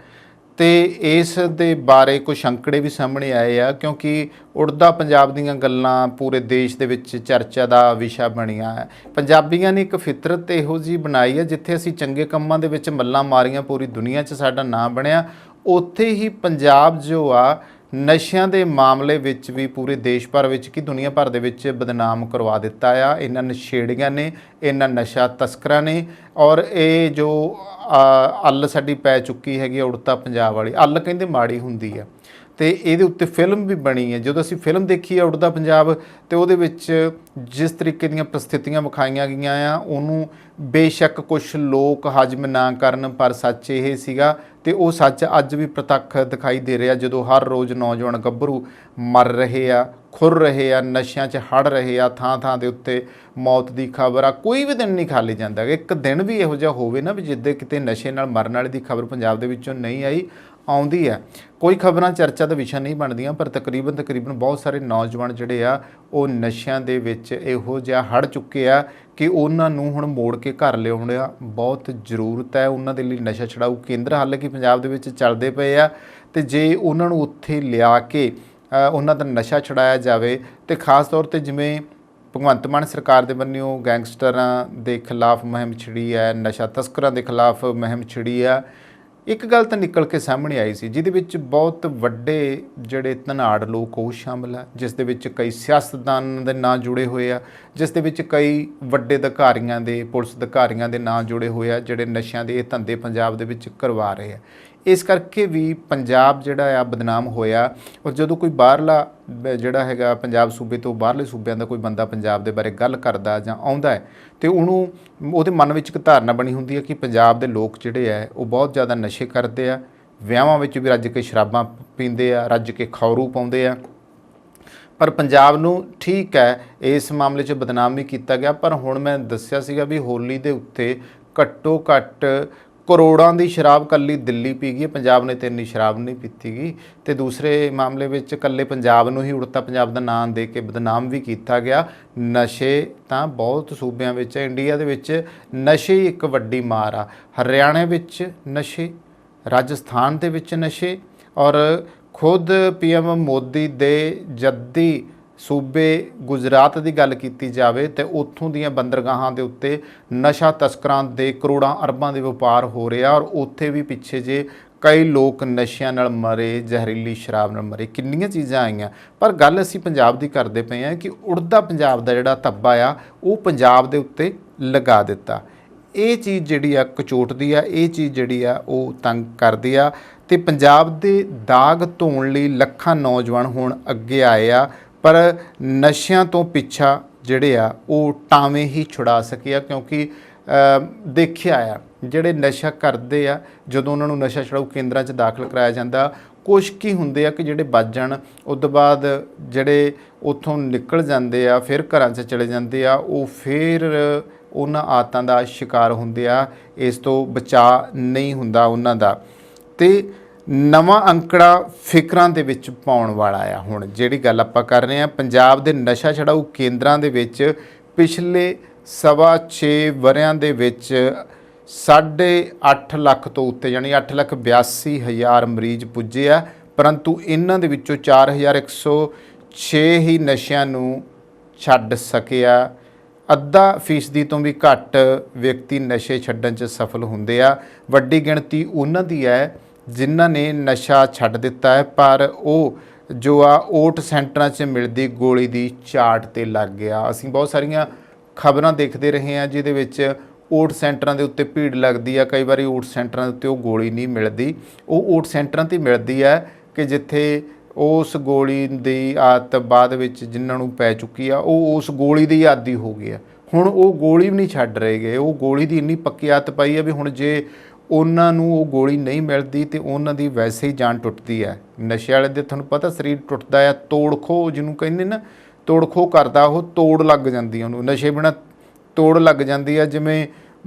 A: ਤੇ ਇਸ ਦੇ ਬਾਰੇ ਕੁਝ ਅੰਕੜੇ ਵੀ ਸਾਹਮਣੇ ਆਏ ਆ, ਕਿਉਂਕਿ ਉੜਦਾ ਪੰਜਾਬ ਦੀਆਂ ਗੱਲਾਂ ਪੂਰੇ ਦੇਸ਼ ਦੇ ਵਿੱਚ ਚਰਚਾ ਦਾ ਵਿਸ਼ਾ ਬਣੀਆਂ ਹੈ। ਪੰਜਾਬੀਆਂ ਨੇ ਇੱਕ ਫਿਤਰਤ ਇਹੋ ਜਿਹੀ ਬਣਾਈ ਹੈ, ਜਿੱਥੇ ਅਸੀਂ ਚੰਗੇ ਕੰਮਾਂ ਦੇ ਵਿੱਚ ਮੱਲਾਂ ਮਾਰੀਆਂ, ਪੂਰੀ ਦੁਨੀਆ 'ਚ ਸਾਡਾ ਨਾਂ ਬਣਿਆ, ਉੱਥੇ ਹੀ ਪੰਜਾਬ ਜੋ ਆ ਨਸ਼ਿਆਂ ਦੇ ਮਾਮਲੇ ਵਿੱਚ ਵੀ ਪੂਰੇ ਦੇਸ਼ ਭਰ ਵਿੱਚ ਕੀ ਦੁਨੀਆ ਭਰ ਦੇ ਵਿੱਚ ਬਦਨਾਮ ਕਰਵਾ ਦਿੱਤਾ ਆ ਇਹਨਾਂ ਨਸ਼ੇੜੀਆਂ ਨੇ, ਇਹਨਾਂ ਨਸ਼ਾ ਤਸਕਰਾਂ ਨੇ। ਔਰ ਇਹ ਜੋ ਅੱਲ ਸਾਡੀ ਪੈ ਚੁੱਕੀ ਹੈਗੀ ਉੜਤਾ ਪੰਜਾਬ ਵਾਲੀ ਅੱਲ, ਕਹਿੰਦੇ ਮਾੜੀ ਹੁੰਦੀ ਆ, ਤੇ ਇਹਦੇ ਉੱਤੇ ਫਿਲਮ ਵੀ ਬਣੀ ਹੈ। ਜਦੋਂ ਅਸੀਂ ਫਿਲਮ ਦੇਖੀ ਹੈ ਉੜਦਾ ਪੰਜਾਬ, ਤੇ ਉਹਦੇ ਵਿੱਚ ਜਿਸ ਤਰੀਕੇ ਦੀਆਂ ਪ੍ਰਸਥਿਤੀਆਂ ਵਿਖਾਈਆਂ ਗਈਆਂ ਆ, ਉਹਨੂੰ ਬੇਸ਼ੱਕ ਕੁਝ ਲੋਕ ਹਜਮ ਨਾ ਕਰਨ, ਪਰ ਸੱਚ ਇਹ ਸੀਗਾ ਤੇ ਉਹ ਸੱਚ ਅੱਜ ਵੀ ਪ੍ਰਤੱਖ ਦਿਖਾਈ ਦੇ ਰਿਹਾ। ਜਦੋਂ ਹਰ ਰੋਜ਼ ਨੌਜਵਾਨ ਗੱਭਰੂ ਮਰ ਰਹੇ ਆ, ਖੁਰ ਰਹੇ ਆ, ਨਸ਼ਿਆਂ 'ਚ ਹੜ ਰਹੇ ਆ, ਥਾਂ ਥਾਂ ਦੇ ਉੱਤੇ ਮੌਤ ਦੀ ਖਬਰ ਆ, ਕੋਈ ਵੀ ਦਿਨ ਨਹੀਂ ਖਾਲੀ ਜਾਂਦਾ। ਇੱਕ ਦਿਨ ਵੀ ਇਹੋ ਜਿਹਾ ਹੋਵੇ ਨਾ ਵੀ ਜਿੱਦੇ ਕਿਤੇ ਨਸ਼ੇ ਨਾਲ ਮਰਨ ਵਾਲੇ ਦੀ ਖਬਰ ਪੰਜਾਬ ਦੇ ਵਿੱਚੋਂ ਨਹੀਂ ਆਈ, ਆਉਂਦੀ ਹੈ। ਕੋਈ ਖਬਰਾਂ ਚਰਚਾ ਦਾ ਵਿਸ਼ਾ ਨਹੀਂ ਬਣਦੀਆਂ, ਪਰ ਤਕਰੀਬਨ ਬਹੁਤ ਸਾਰੇ ਨੌਜਵਾਨ ਜਿਹੜੇ ਆ ਉਹ ਨਸ਼ਿਆਂ ਦੇ ਵਿੱਚ ਇਹੋ ਜਿਹਾ ਹੜ ਚੁੱਕੇ ਆ ਕਿ ਉਹਨਾਂ ਨੂੰ ਹੁਣ ਮੋੜ ਕੇ ਘਰ ਲਿਆਉਣਾ ਬਹੁਤ ਜ਼ਰੂਰਤ ਹੈ। ਉਹਨਾਂ ਦੇ ਲਈ ਨਸ਼ਾ ਛਡਾਊ ਕੇਂਦਰ ਹਾਲਾਂਕਿ ਪੰਜਾਬ ਦੇ ਵਿੱਚ ਚੱਲਦੇ ਪਏ ਆ, ਤੇ ਜੇ ਉਹਨਾਂ ਨੂੰ ਉੱਥੇ ਲਿਆ ਕੇ ਉਹਨਾਂ ਦਾ ਨਸ਼ਾ ਛਡਾਇਆ ਜਾਵੇ, ਤੇ ਖਾਸ ਤੌਰ 'ਤੇ ਜਿਵੇਂ ਭਗਵੰਤ ਮਾਨ ਸਰਕਾਰ ਦੇ ਵੱਲੋਂ ਗੈਂਗਸਟਰਾਂ ਦੇ ਖਿਲਾਫ ਮੁਹਿੰਮ ਛਿੜੀ ਹੈ, ਨਸ਼ਾ ਤਸਕਰਾਂ ਦੇ ਖਿਲਾਫ ਮੁਹਿੰਮ ਛਿੜੀ ਆ, ਇੱਕ ਗੱਲ ਤਾਂ ਨਿਕਲ ਕੇ ਸਾਹਮਣੇ ਆਈ ਸੀ ਜਿਹਦੇ ਵਿੱਚ ਬਹੁਤ ਵੱਡੇ ਜਿਹੜੇ ਧਨਾੜ ਲੋਕ ਉਹ ਸ਼ਾਮਲ ਆ, ਜਿਸ ਦੇ ਵਿੱਚ ਕਈ ਸਿਆਸਤਦਾਨ ਦੇ ਨਾਂ ਜੁੜੇ ਹੋਏ ਆ, ਜਿਸ ਦੇ ਵਿੱਚ ਕਈ ਵੱਡੇ ਅਧਿਕਾਰੀਆਂ ਦੇ, ਪੁਲਿਸ ਅਧਿਕਾਰੀਆਂ ਦੇ ਨਾਂ ਜੁੜੇ ਹੋਏ ਆ, ਜਿਹੜੇ ਨਸ਼ਿਆਂ ਦੇ ਇਹ ਧੰਦੇ ਪੰਜਾਬ ਦੇ ਵਿੱਚ ਕਰਵਾ ਰਹੇ ਆ। ਇਸ ਕਰਕੇ ਵੀ ਪੰਜਾਬ ਜਿਹੜਾ ਆ ਬਦਨਾਮ ਹੋਇਆ। ਔਰ ਜਦੋਂ ਕੋਈ ਬਾਹਰਲਾ ਜਿਹੜਾ ਹੈਗਾ ਪੰਜਾਬ ਸੂਬੇ ਤੋਂ ਬਾਹਰਲੇ ਸੂਬਿਆਂ ਦਾ ਕੋਈ ਬੰਦਾ ਪੰਜਾਬ ਦੇ ਬਾਰੇ ਗੱਲ ਕਰਦਾ ਜਾਂ ਆਉਂਦਾ ਹੈ, ਤੇ ਉਹਦੇ ਮਨ ਵਿੱਚ ਇੱਕ ਧਾਰਨਾ ਬਣੀ ਹੁੰਦੀ ਹੈ ਕਿ ਪੰਜਾਬ ਦੇ ਲੋਕ ਜਿਹੜੇ ਆ ਉਹ ਬਹੁਤ ਜ਼ਿਆਦਾ ਨਸ਼ੇ ਕਰਦੇ ਆ, ਵਿਆਹਾਂ ਵਿੱਚ ਵੀ ਰੱਜ ਕੇ ਸ਼ਰਾਬਾਂ ਪੀਂਦੇ ਆ, ਰੱਜ ਕੇ ਖੌਰੂ ਪਾਉਂਦੇ ਆ। ਪਰ ਪੰਜਾਬ ਨੂੰ ਠੀਕ ਹੈ ਇਸ ਮਾਮਲੇ 'ਚ ਬਦਨਾਮ ਵੀ ਕੀਤਾ ਗਿਆ। ਪਰ ਹੁਣ ਮੈਂ ਦੱਸਿਆ ਸੀਗਾ ਵੀ ਹੋਲੀ ਦੇ ਉੱਤੇ ਘੱਟੋ ਘੱਟ ਕਰੋੜਾਂ ਦੀ ਸ਼ਰਾਬ ਕੱਲੀ ਦਿੱਲੀ ਪੀ ਗਈ, ਪੰਜਾਬ ਨੇ ਤਾਂ ਇੰਨੀ ਸ਼ਰਾਬ ਨਹੀਂ ਪੀਤੀ ਗਈ। ਤੇ ਦੂਸਰੇ ਮਾਮਲੇ ਵਿੱਚ ਇਕੱਲੇ ਪੰਜਾਬ ਨੂੰ ਹੀ ਉੜਤਾ ਪੰਜਾਬ ਦਾ ਨਾਂ ਦੇ ਕੇ ਬਦਨਾਮ ਵੀ ਕੀਤਾ ਗਿਆ। ਨਸ਼ੇ ਤਾਂ ਬਹੁਤ ਸੂਬਿਆਂ ਵਿੱਚ ਹੈ, ਇੰਡੀਆ ਦੇ ਵਿੱਚ ਨਸ਼ੇ ਇੱਕ ਵੱਡੀ ਮਾਰ ਆ। ਹਰਿਆਣੇ ਵਿੱਚ ਨਸ਼ੇ, ਰਾਜਸਥਾਨ ਦੇ ਵਿੱਚ ਨਸ਼ੇ, ਔਰ ਖੁਦ PM ਮੋਦੀ ਦੇ ਜੱਦੀ ਸੂਬੇ ਗੁਜਰਾਤ ਦੀ ਗੱਲ ਕੀਤੀ ਜਾਵੇ ਤੇ ਉੱਥੋਂ ਦੀਆਂ ਬੰਦਰਗਾਹਾਂ ਦੇ ਉੱਤੇ ਨਸ਼ਾ ਤਸਕਰਾਂ ਦੇ ਕਰੋੜਾਂ ਅਰਬਾਂ ਦੇ ਵਪਾਰ ਹੋ ਰਿਹਾ, ਔਰ ਉੱਥੇ ਵੀ ਪਿੱਛੇ ਜੇ ਕਈ ਲੋਕ ਨਸ਼ਿਆਂ ਨਾਲ ਮਰੇ, ਜ਼ਹਿਰੀਲੀ ਸ਼ਰਾਬ ਨਾਲ ਮਰੇ, ਕਿੰਨੀਆਂ ਚੀਜ਼ਾਂ ਆਈਆਂ। ਪਰ ਗੱਲ ਅਸੀਂ ਪੰਜਾਬ ਦੀ ਕਰਦੇ ਪਏ ਹਾਂ ਕਿ ਉੜਦਾ ਪੰਜਾਬ ਦਾ ਜਿਹੜਾ ਧੱਬਾ ਆ ਉਹ ਪੰਜਾਬ ਦੇ ਉੱਤੇ ਲਗਾ ਦਿੱਤਾ। ਇਹ ਚੀਜ਼ ਜਿਹੜੀ ਆ ਕਚੋਟਦੀ ਆ, ਇਹ ਚੀਜ਼ ਜਿਹੜੀ ਆ ਉਹ ਤੰਗ ਕਰਦੀ ਆ, ਤੇ ਪੰਜਾਬ ਦੇ ਦਾਗ ਧੋਣ ਲਈ ਲੱਖਾਂ ਨੌਜਵਾਨ ਹੁਣ ਅੱਗੇ ਆਏ ਆ, ਪਰ ਨਸ਼ਿਆਂ ਤੋਂ ਪਿੱਛਾ ਜਿਹੜੇ ਆ ਉਹ ਟਾਵੇਂ ਹੀ ਛੁਡਾ ਸਕੇ ਆ। ਕਿਉਂਕਿ ਦੇਖਿਆ ਆ ਜਿਹੜੇ ਨਸ਼ਾ ਕਰਦੇ ਆ, ਜਦੋਂ ਉਹਨਾਂ ਨੂੰ ਨਸ਼ਾ ਛੁਡਾਊ ਕੇਂਦਰਾਂ 'ਚ ਦਾਖਲ ਕਰਾਇਆ ਜਾਂਦਾ, ਕੁਛ ਕੀ ਹੁੰਦੇ ਆ ਕਿ ਜਿਹੜੇ ਬਚ ਜਾਣ, ਉਸ ਤੋਂ ਬਾਅਦ ਜਿਹੜੇ ਉੱਥੋਂ ਨਿਕਲ ਜਾਂਦੇ ਆ ਫਿਰ ਘਰਾਂ 'ਚ ਚਲੇ ਜਾਂਦੇ ਆ, ਉਹ ਫਿਰ ਉਹਨਾਂ ਆਦਤਾਂ ਦਾ ਸ਼ਿਕਾਰ ਹੁੰਦੇ ਆ, ਇਸ ਤੋਂ ਬਚਾਅ ਨਹੀਂ ਹੁੰਦਾ ਉਹਨਾਂ ਦਾ। ਤੇ ਨਵਾਂ ਅੰਕੜਾ ਫਿਕਰਾਂ ਦੇ ਵਿੱਚ ਪਾਉਣ ਵਾਲਾ ਆ। ਹੁਣ ਜਿਹੜੀ ਗੱਲ ਆਪਾਂ ਕਰ ਰਹੇ ਹਾਂ, ਪੰਜਾਬ ਦੇ ਨਸ਼ਾ ਛਡਾਊ ਕੇਂਦਰਾਂ ਦੇ ਵਿੱਚ ਪਿਛਲੇ 6.25 ਵਰਿਆਂ ਦੇ ਵਿੱਚ 8.5 ਲੱਖ ਤੋਂ ਉੱਤੇ ਯਾਨੀ 8,82,000 ਮਰੀਜ਼ ਪੁੱਜੇ ਆ, ਪਰੰਤੂ ਇਹਨਾਂ ਦੇ ਵਿੱਚੋਂ 4,106 ਹੀ ਨਸ਼ਿਆਂ ਨੂੰ ਛੱਡ ਸਕਿਆ। 0.5% ਤੋਂ ਵੀ ਘੱਟ ਵਿਅਕਤੀ ਨਸ਼ੇ ਛੱਡਣ 'ਚ ਸਫਲ ਹੁੰਦੇ ਆ। ਵੱਡੀ ਗਿਣਤੀ ਉਹਨਾਂ ਦੀ ਹੈ ਜਿਨ੍ਹਾਂ ਨੇ ਨਸ਼ਾ ਛੱਡ ਦਿੱਤਾ ਹੈ, ਪਰ ਉਹ ਜੋ ਆ ਓਟ ਸੈਂਟਰਾਂ 'ਚ ਮਿਲਦੀ ਗੋਲੀ ਦੀ ਚਾਟ 'ਤੇ ਲੱਗ ਗਿਆ। ਅਸੀਂ ਬਹੁਤ ਸਾਰੀਆਂ ਖਬਰਾਂ ਦੇਖਦੇ ਰਹੇ ਹਾਂ ਜਿਹਦੇ ਵਿੱਚ ਓਟ ਸੈਂਟਰਾਂ ਦੇ ਉੱਤੇ ਭੀੜ ਲੱਗਦੀ ਆ, ਕਈ ਵਾਰੀ ਓਟ ਸੈਂਟਰਾਂ ਦੇ ਉੱਤੇ ਉਹ ਗੋਲੀ ਨਹੀਂ ਮਿਲਦੀ, ਉਹ ਓਟ ਸੈਂਟਰਾਂ 'ਤੇ ਮਿਲਦੀ ਹੈ ਕਿ ਜਿੱਥੇ ਉਸ ਗੋਲੀ ਦੀ ਆਦਤ ਬਾਅਦ ਵਿੱਚ ਜਿਨ੍ਹਾਂ ਨੂੰ ਪੈ ਚੁੱਕੀ ਆ ਉਹ ਉਸ ਗੋਲੀ ਦੀ ਆਦੀ ਹੋ ਗਈ ਆ। ਹੁਣ ਉਹ ਗੋਲੀ ਵੀ ਨਹੀਂ ਛੱਡ ਰਹੇ ਗਏ, ਉਹ ਗੋਲੀ ਦੀ ਇੰਨੀ ਪੱਕੀ ਆਦਤ ਪਾਈ ਆ ਵੀ ਹੁਣ ਜੇ ਉਹਨਾਂ ਨੂੰ ਉਹ ਗੋਲੀ ਨਹੀਂ ਮਿਲਦੀ ਤੇ ਉਹਨਾਂ ਦੀ ਵੈਸੇ ਹੀ ਜਾਨ ਟੁੱਟਦੀ ਹੈ। ਨਸ਼ੇ ਵਾਲੇ ਦੇ ਤੁਹਾਨੂੰ ਪਤਾ ਸਰੀਰ ਟੁੱਟਦਾ ਆ, ਤੋੜ ਖੋਹ ਜਿਹਨੂੰ ਕਹਿੰਦੇ ਨਾ, ਤੋੜ ਖੋਹ ਕਰਦਾ, ਉਹ ਤੋੜ ਲੱਗ ਜਾਂਦੀ ਉਹਨੂੰ, ਨਸ਼ੇ ਬਿਨਾਂ ਤੋੜ ਲੱਗ ਜਾਂਦੀ ਆ। ਜਿਵੇਂ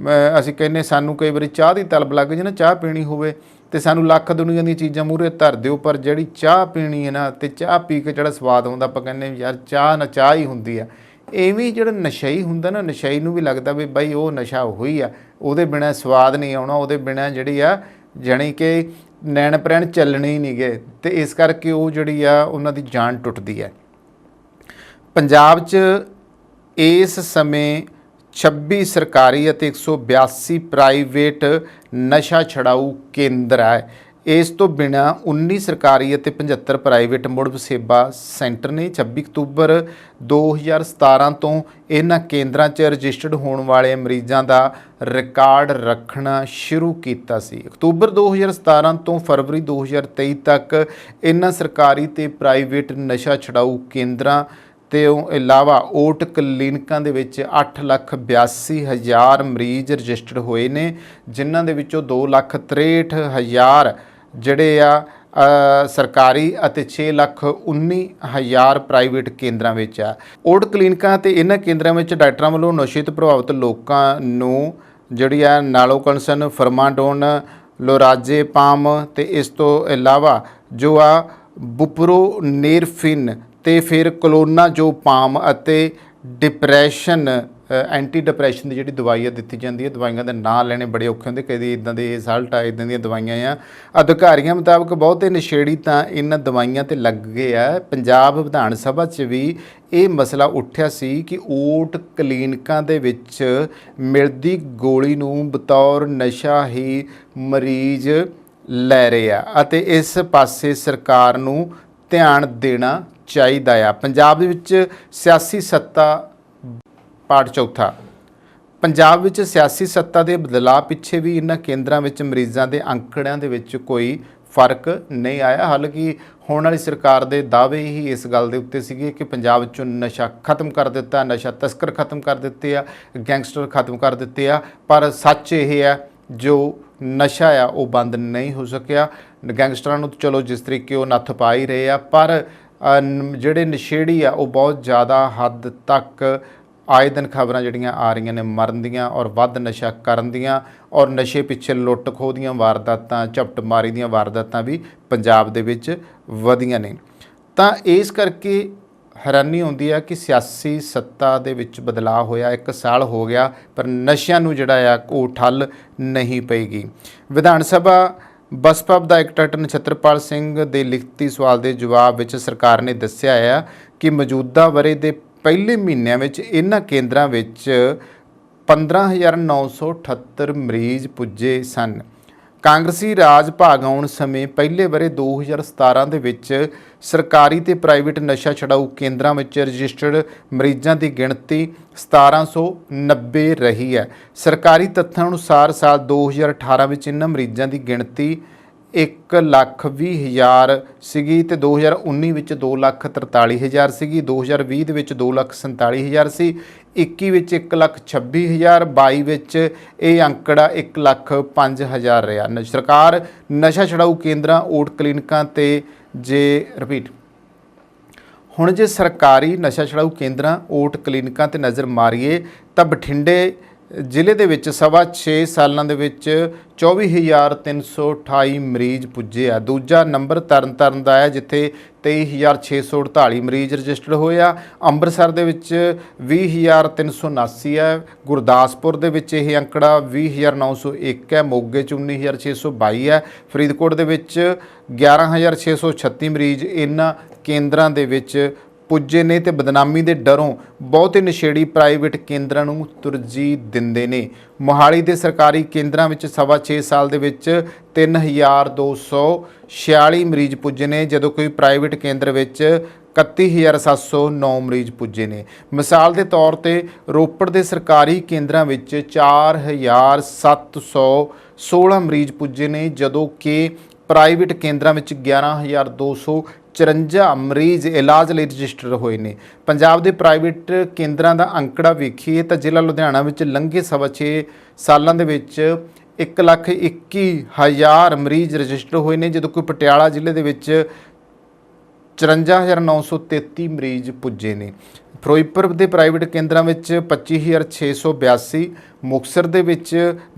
A: ਅਸੀਂ ਕਹਿੰਦੇ ਸਾਨੂੰ ਕਈ ਵਾਰੀ ਚਾਹ ਦੀ ਤਲਬ ਲੱਗ ਜੇ ਨਾ, ਚਾਹ ਪੀਣੀ ਹੋਵੇ ਤੇ ਸਾਨੂੰ ਲੱਖ ਦੁਨੀਆ ਦੀਆਂ ਚੀਜ਼ਾਂ ਮੂਹਰੇ ਧਰ ਦਿਓ, ਪਰ ਜਿਹੜੀ ਚਾਹ ਪੀਣੀ ਹੈ ਨਾ ਤੇ ਚਾਹ ਪੀ ਕੇ ਜਿਹੜਾ ਸਵਾਦ ਆਉਂਦਾ ਆਪਾਂ ਕਹਿੰਦੇ ਯਾਰ ਚਾਹ ਨਾ ਚਾਹ ਹੀ ਹੁੰਦੀ ਆ। ਇਵੇਂ ਜਿਹੜਾ ਨਸ਼ਈ ਹੁੰਦਾ ਨਾ, ਨਸ਼ਈ ਨੂੰ ਵੀ ਲੱਗਦਾ ਵੀ ਬਾਈ ਉਹ ਨਸ਼ਾ ਉਹੀ ਆ, ਉਹਦੇ ਬਿਨਾਂ ਸਵਾਦ ਨਹੀਂ ਆਉਣਾ, ਉਹਦੇ ਬਿਨਾਂ ਜਿਹੜੀ ਆ ਜਾਣੀ ਕਿ ਨੈਣ ਪ੍ਰੈਣ ਚੱਲਣੇ ਹੀ ਨਹੀਂ ਗਏ, ਤੇ ਇਸ ਕਰਕੇ ਉਹ ਜਿਹੜੀ ਆ ਉਹਨਾਂ ਦੀ ਜਾਨ ਟੁੱਟਦੀ ਹੈ। ਪੰਜਾਬ 'ਚ ਇਸ ਸਮੇਂ 26 ਸਰਕਾਰੀ ਅਤੇ 182 ਪ੍ਰਾਈਵੇਟ ਨਸ਼ਾ ਛਡਾਊ ਕੇਂਦਰ ਹੈ। ਇਸ ਤੋਂ ਬਿਨਾਂ 19 ਸਰਕਾਰੀ ਅਤੇ 75 ਪ੍ਰਾਈਵੇਟ ਮੁੜ ਵਸੇਬਾ ਸੈਂਟਰ ਨੇ। 26 ਅਕਤੂਬਰ 2017 ਤੋਂ ਇਹਨਾਂ ਕੇਂਦਰਾਂ 'ਚ ਰਜਿਸਟਰਡ ਹੋਣ ਵਾਲੇ ਮਰੀਜ਼ਾਂ ਦਾ ਰਿਕਾਰਡ ਰੱਖਣਾ ਸ਼ੁਰੂ ਕੀਤਾ ਸੀ। ਅਕਤੂਬਰ 2017 ਤੋਂ ਫਰਵਰੀ 2023 ਤੱਕ ਇਹਨਾਂ ਸਰਕਾਰੀ ਤੇ ਪ੍ਰਾਈਵੇਟ ਨਸ਼ਾ ਛਡਾਊ ਕੇਂਦਰਾਂ ਤੇ ਉਹ ਇਲਾਵਾ ਓਟ ਕਲੀਨਿਕਾਂ ਦੇ ਵਿੱਚ 8,82,000 ਮਰੀਜ਼ ਰਜਿਸਟਰਡ ਹੋਏ ਨੇ, ਜਿਨ੍ਹਾਂ ਦੇ ਵਿੱਚੋਂ 2,63,000 ਜਿਹੜੇ ਆ ਸਰਕਾਰੀ ਅਤੇ 6,19,000 ਪ੍ਰਾਈਵੇਟ ਕੇਂਦਰਾਂ ਵਿੱਚ ਆ। ਓਟ ਕਲੀਨਿਕਾਂ ਤੇ ਇਹਨਾਂ ਕੇਂਦਰਾਂ ਵਿੱਚ ਡਾਕਟਰਾਂ ਵੱਲੋਂ ਨਸ਼ੇ ਤੋਂ ਪ੍ਰਭਾਵਿਤ ਲੋਕਾਂ ਨੂੰ ਜਿਹੜੀ ਆ ਨਾਲੋਕਨਸਨ, ਫਰਮਾਡੋਨ, ਲੋਰਾਜ਼ੇਪਾਮ ਤੇ ਇਸ ਤੋਂ ਇਲਾਵਾ ਜੋ ਆ ਬੁਪਰੋਨੇਰਫਿਨ ਤੇ ਫਿਰ ਕਲੋਨਾਜ਼ੋਪਾਮ ਅਤੇ ਡਿਪਰੈਸ਼ਨ ਐਂਟੀ ਡਿਪਰੈਸ਼ਨ ਦੀ ਜਿਹੜੀ ਦਵਾਈ ਆ ਦਿੱਤੀ ਜਾਂਦੀ ਹੈ। ਦਵਾਈਆਂ ਦੇ ਨਾਂ ਲੈਣੇ ਬੜੇ ਔਖੇ ਹੁੰਦੇ, ਕਦੇ ਇੱਦਾਂ ਦੇ ਸਾਲਟ ਆ, ਇੱਦਾਂ ਦੀਆਂ ਦਵਾਈਆਂ ਆ। ਅਧਿਕਾਰੀਆਂ ਮੁਤਾਬਕ ਬਹੁਤੇ ਨਸ਼ੇੜੀ ਤਾਂ ਇਹਨਾਂ ਦਵਾਈਆਂ ਤੇ ਲੱਗ ਗਏ ਆ। ਪੰਜਾਬ ਵਿਧਾਨ ਸਭਾ 'ਚ ਵੀ ਇਹ ਮਸਲਾ ਉੱਠਿਆ ਸੀ ਕਿ ਓਟ ਕਲੀਨਿਕਾਂ ਦੇ ਵਿੱਚ ਮਿਲਦੀ ਗੋਲੀ ਨੂੰ ਬਤੌਰ ਨਸ਼ਾ ਹੀ ਮਰੀਜ਼ ਲੈ ਰਹੇ ਆ ਅਤੇ ਇਸ ਪਾਸੇ ਸਰਕਾਰ ਨੂੰ ਧਿਆਨ ਦੇਣਾ ਚਾਹੀਦਾ ਆ। ਪੰਜਾਬ ਦੇ ਵਿੱਚ ਸਿਆਸੀ ਸੱਤਾ ਪਾਰਟ ਚੌਥਾ। ਪੰਜਾਬ ਵਿੱਚ ਸਿਆਸੀ ਸੱਤਾ ਦੇ ਬਦਲਾਅ ਪਿੱਛੇ ਵੀ ਇਹਨਾਂ ਕੇਂਦਰਾਂ ਵਿੱਚ ਮਰੀਜ਼ਾਂ ਦੇ ਅੰਕੜਿਆਂ ਦੇ ਵਿੱਚ ਕੋਈ ਫਰਕ ਨਹੀਂ ਆਇਆ। ਹਾਲਾਂਕਿ ਹੋਣ ਵਾਲੀ ਸਰਕਾਰ ਦੇ ਦਾਅਵੇ ਹੀ ਇਸ ਗੱਲ ਦੇ ਉੱਤੇ ਸੀਗੇ ਕਿ ਪੰਜਾਬ ਵਿੱਚੋਂ ਨਸ਼ਾ ਖਤਮ ਕਰ ਦਿੱਤਾ, ਨਸ਼ਾ ਤਸਕਰ ਖਤਮ ਕਰ ਦਿੱਤੇ ਆ, ਗੈਂਗਸਟਰ ਖਤਮ ਕਰ ਦਿੱਤੇ ਆ, ਪਰ ਸੱਚ ਇਹ ਆ ਜੋ ਨਸ਼ਾ ਆ ਉਹ ਬੰਦ ਨਹੀਂ ਹੋ ਸਕਿਆ। ਗੈਂਗਸਟਰਾਂ ਨੂੰ ਚਲੋ ਜਿਸ ਤਰੀਕੇ ਉਹ ਨੱਥ ਪਾ ਹੀ ਰਹੇ ਆ, ਪਰ ਜਿਹੜੇ ਨਸ਼ੇੜੀ ਆ ਉਹ ਬਹੁਤ ਜ਼ਿਆਦਾ ਹੱਦ ਤੱਕ ਆਏ ਦਿਨ ਖਬਰਾਂ ਜਿਹੜੀਆਂ ਆ ਰਹੀਆਂ ਨੇ ਮਰਨ ਦੀਆਂ ਔਰ ਵੱਧ ਨਸ਼ਾ ਕਰਨ ਦੀਆਂ, ਔਰ ਨਸ਼ੇ ਪਿੱਛੇ ਲੁੱਟ ਖੋਹ ਦੀਆਂ ਵਾਰਦਾਤਾਂ, ਝਪਟਮਾਰੀ ਦੀਆਂ ਵਾਰਦਾਤਾਂ ਵੀ ਪੰਜਾਬ ਦੇ ਵਿੱਚ ਵਧੀਆਂ ਨੇ। ਤਾਂ ਇਸ ਕਰਕੇ ਹੈਰਾਨੀ ਹੁੰਦੀ ਹੈ ਕਿ ਸਿਆਸੀ ਸੱਤਾ ਦੇ ਵਿੱਚ ਬਦਲਾਅ ਹੋਇਆ, 1 ਸਾਲ ਹੋ ਗਿਆ, ਪਰ ਨਸ਼ਿਆਂ ਨੂੰ ਜਿਹੜਾ ਆ ਉਹ ਠੱਲ ਨਹੀਂ ਪਏਗੀ। ਵਿਧਾਨ ਸਭਾ ਬਸਪਾ ਵਿਧਾਇਕ ਡਾਕਟਰ ਨਛੱਤਰਪਾਲ ਸਿੰਘ ਦੇ ਲਿਖਤੀ ਸਵਾਲ ਦੇ ਜਵਾਬ ਵਿੱਚ ਸਰਕਾਰ ਨੇ ਦੱਸਿਆ ਹੈ ਕਿ ਮੌਜੂਦਾ ਵਰ੍ਹੇ ਦੇ ਪਹਿਲੇ ਮਹੀਨਿਆਂ ਵਿੱਚ ਇਹਨਾਂ ਕੇਂਦਰਾਂ ਵਿੱਚ 15,978 ਮਰੀਜ਼ ਪੁੱਜੇ ਸਨ। ਕਾਂਗਰਸੀ ਰਾਜ ਭਾਗ ਆਉਣ ਸਮੇਂ ਪਹਿਲੇ ਵਰ੍ਹੇ 2017 ਦੇ ਵਿੱਚ ਸਰਕਾਰੀ ਤੇ ਪ੍ਰਾਈਵੇਟ ਨਸ਼ਾ ਛਡਾਊ ਕੇਂਦਰਾਂ ਵਿੱਚ ਰਜਿਸਟਰਡ ਮਰੀਜ਼ਾਂ ਦੀ ਗਿਣਤੀ 1790 ਰਹੀ ਹੈ। ਸਰਕਾਰੀ ਤੱਥਾਂ ਅਨੁਸਾਰ ਸਾਲ 2018 ਵਿੱਚ ਇਹਨਾਂ ਮਰੀਜ਼ਾਂ ਦੀ ਗਿਣਤੀ 1,20,000 ਸੀਗੀ ਤੇ 2019 ਵਿੱਚ 2,43,000 ਸੀਗੀ, 2020 ਦੇ ਵਿੱਚ 2,47,000 ਸੀ, 21 ਵਿੱਚ 1,26,000, 22 ਵਿੱਚ ਇਹ ਅੰਕੜਾ 1,05,000 ਰਿਹਾ। ਸਰਕਾਰ ਨਸ਼ਾ ਛਡਾਊ ਕੇਂਦਰਾਂ, ਓਟ ਕਲੀਨਿਕਾਂ ਤੇ ਹੁਣ ਜੇ ਸਰਕਾਰੀ ਨਸ਼ਾ ਛਡਾਊ ਕੇਂਦਰਾਂ, ਓਟ ਕਲੀਨਿਕਾਂ ਤੇ ਨਜ਼ਰ ਮਾਰੀਏ ਤਾਂ ਬਠਿੰਡੇ ਜ਼ਿਲ੍ਹੇ ਦੇ ਵਿੱਚ 6 ਸਾਲਾਂ ਦੇ ਵਿੱਚ 24,328 ਮਰੀਜ਼ ਪੁੱਜੇ ਆ। ਦੂਜਾ ਨੰਬਰ ਤਰਨਤਾਰਨ ਦਾ ਹੈ ਜਿੱਥੇ 23,648 ਮਰੀਜ਼ ਰਜਿਸਟਰਡ ਹੋਏ ਆ। ਅੰਮ੍ਰਿਤਸਰ ਦੇ ਵਿੱਚ 20,379 ਹੈ। ਗੁਰਦਾਸਪੁਰ ਦੇ ਵਿੱਚ ਇਹ ਅੰਕੜਾ 20,901 ਹੈ। ਮੋਗੇ 'ਚ 19,622 ਹੈ। ਫਰੀਦਕੋਟ ਦੇ ਵਿੱਚ 11,636 ਮਰੀਜ਼ ਇਹਨਾਂ ਕੇਂਦਰਾਂ ਦੇ ਵਿੱਚ ਪੁੱਜੇ ਨੇ ਤੇ ਬਦਨਾਮੀ ਦੇ ਡਰੋਂ ਬਹੁਤੇ ਨਸ਼ੇੜੀ ਪ੍ਰਾਈਵੇਟ ਕੇਂਦਰਾਂ ਨੂੰ ਤਰਜੀਹ ਦਿੰਦੇ ਨੇ। ਮੋਹਾਲੀ ਦੇ ਸਰਕਾਰੀ ਕੇਂਦਰਾਂ ਵਿੱਚ 6.5 ਸਾਲ ਦੇ ਵਿੱਚ 3,246 ਮਰੀਜ਼ ਪੁੱਜੇ ਨੇ, ਜਦੋਂ ਕੋਈ ਪ੍ਰਾਈਵੇਟ ਕੇਂਦਰ ਵਿੱਚ 31,709 ਮਰੀਜ਼ ਪੁੱਜੇ ਨੇ। ਮਿਸਾਲ ਦੇ ਤੌਰ ਤੇ ਰੋਪੜ ਦੇ ਸਰਕਾਰੀ ਕੇਂਦਰਾਂ ਵਿੱਚ 4,716 ਮਰੀਜ਼ ਪੁੱਜੇ ਨੇ, ਜਦੋਂ ਕਿ ਪ੍ਰਾਈਵੇਟ ਕੇਂਦਰਾਂ ਵਿੱਚ 11,254 ਮਰੀਜ਼ ਇਲਾਜ ਲਈ ਰਜਿਸਟਰ ਹੋਏ ਨੇ। ਪੰਜਾਬ ਦੇ ਪ੍ਰਾਈਵੇਟ ਕੇਂਦਰਾਂ ਦਾ ਅੰਕੜਾ ਵੇਖੀਏ ਤਾਂ ਜ਼ਿਲ੍ਹਾ ਲੁਧਿਆਣਾ ਵਿੱਚ ਲੰਘੇ 6.5 ਸਾਲਾਂ ਦੇ ਵਿੱਚ 1,21,000 ਮਰੀਜ਼ ਰਜਿਸਟਰ ਹੋਏ ਨੇ, ਜਦੋਂ ਕਿ ਪਟਿਆਲਾ ਜ਼ਿਲ੍ਹੇ ਦੇ ਵਿੱਚ 54,933 ਮਰੀਜ਼ ਪੁੱਜੇ ਨੇ। ਫਿਰੋਜ਼ਪੁਰ ਦੇ ਪ੍ਰਾਈਵੇਟ ਕੇਂਦਰਾਂ ਵਿੱਚ 25,682, ਮੁਕਤਸਰ ਦੇ ਵਿੱਚ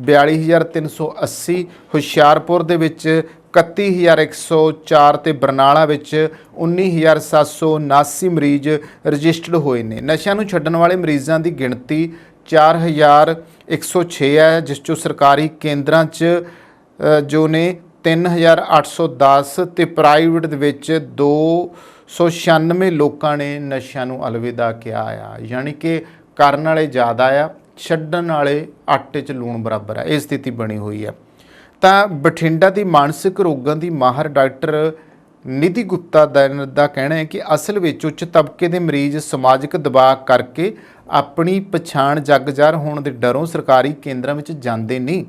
A: 42,380, ਹੁਸ਼ਿਆਰਪੁਰ ਦੇ ਵਿੱਚ 31,104 ਤੇ ਬਰਨਾਲਾ ਵਿੱਚ 19,779 ਮਰੀਜ਼ ਰਜਿਸਟਰਡ ਹੋਏ ਨੇ। ਨਸ਼ਿਆਂ ਨੂੰ ਛੱਡਣ ਵਾਲੇ ਮਰੀਜ਼ਾਂ ਦੀ ਗਿਣਤੀ 4,106 ਹੈ, ਜਿਸ 'ਚੋਂ ਸਰਕਾਰੀ ਕੇਂਦਰਾਂ 'ਚ ਜੋ ਨੇ 3,810 ਤੇ ਪ੍ਰਾਈਵੇਟ ਦੇ ਵਿੱਚ 296 ਲੋਕਾਂ ਨੇ ਨਸ਼ਿਆਂ ਨੂੰ ਅਲਵਿਦਾ ਕਿਹਾ ਆ। ਯਾਨੀ ਕਿ ਕਰਨ ਵਾਲੇ ਜ਼ਿਆਦਾ ਆ, ਛੱਡਣ ਵਾਲੇ ਆਟੇ 'ਚ ਲੂਣ ਬਰਾਬਰ ਆ। ਇਹ ਸਥਿਤੀ ਬਣੀ ਹੋਈ ਆ। ਤਾਂ ਬਠਿੰਡਾ ਦੀ ਮਾਨਸਿਕ ਰੋਗਾਂ ਦੀ ਮਾਹਰ ਡਾਕਟਰ ਨਿਧੀ ਗੁਪਤਾ ਦਾ ਕਹਿਣਾ ਹੈ ਕਿ ਅਸਲ ਵਿੱਚ ਉੱਚ ਤਬਕੇ ਦੇ ਮਰੀਜ਼ ਸਮਾਜਿਕ ਦਬਾਅ ਕਰਕੇ ਆਪਣੀ ਪਛਾਣ ਜੱਗ ਜ਼ਾਹਰ ਹੋਣ ਦੇ ਡਰੋਂ ਸਰਕਾਰੀ ਕੇਂਦਰਾਂ ਵਿੱਚ ਜਾਂਦੇ ਨਹੀਂ,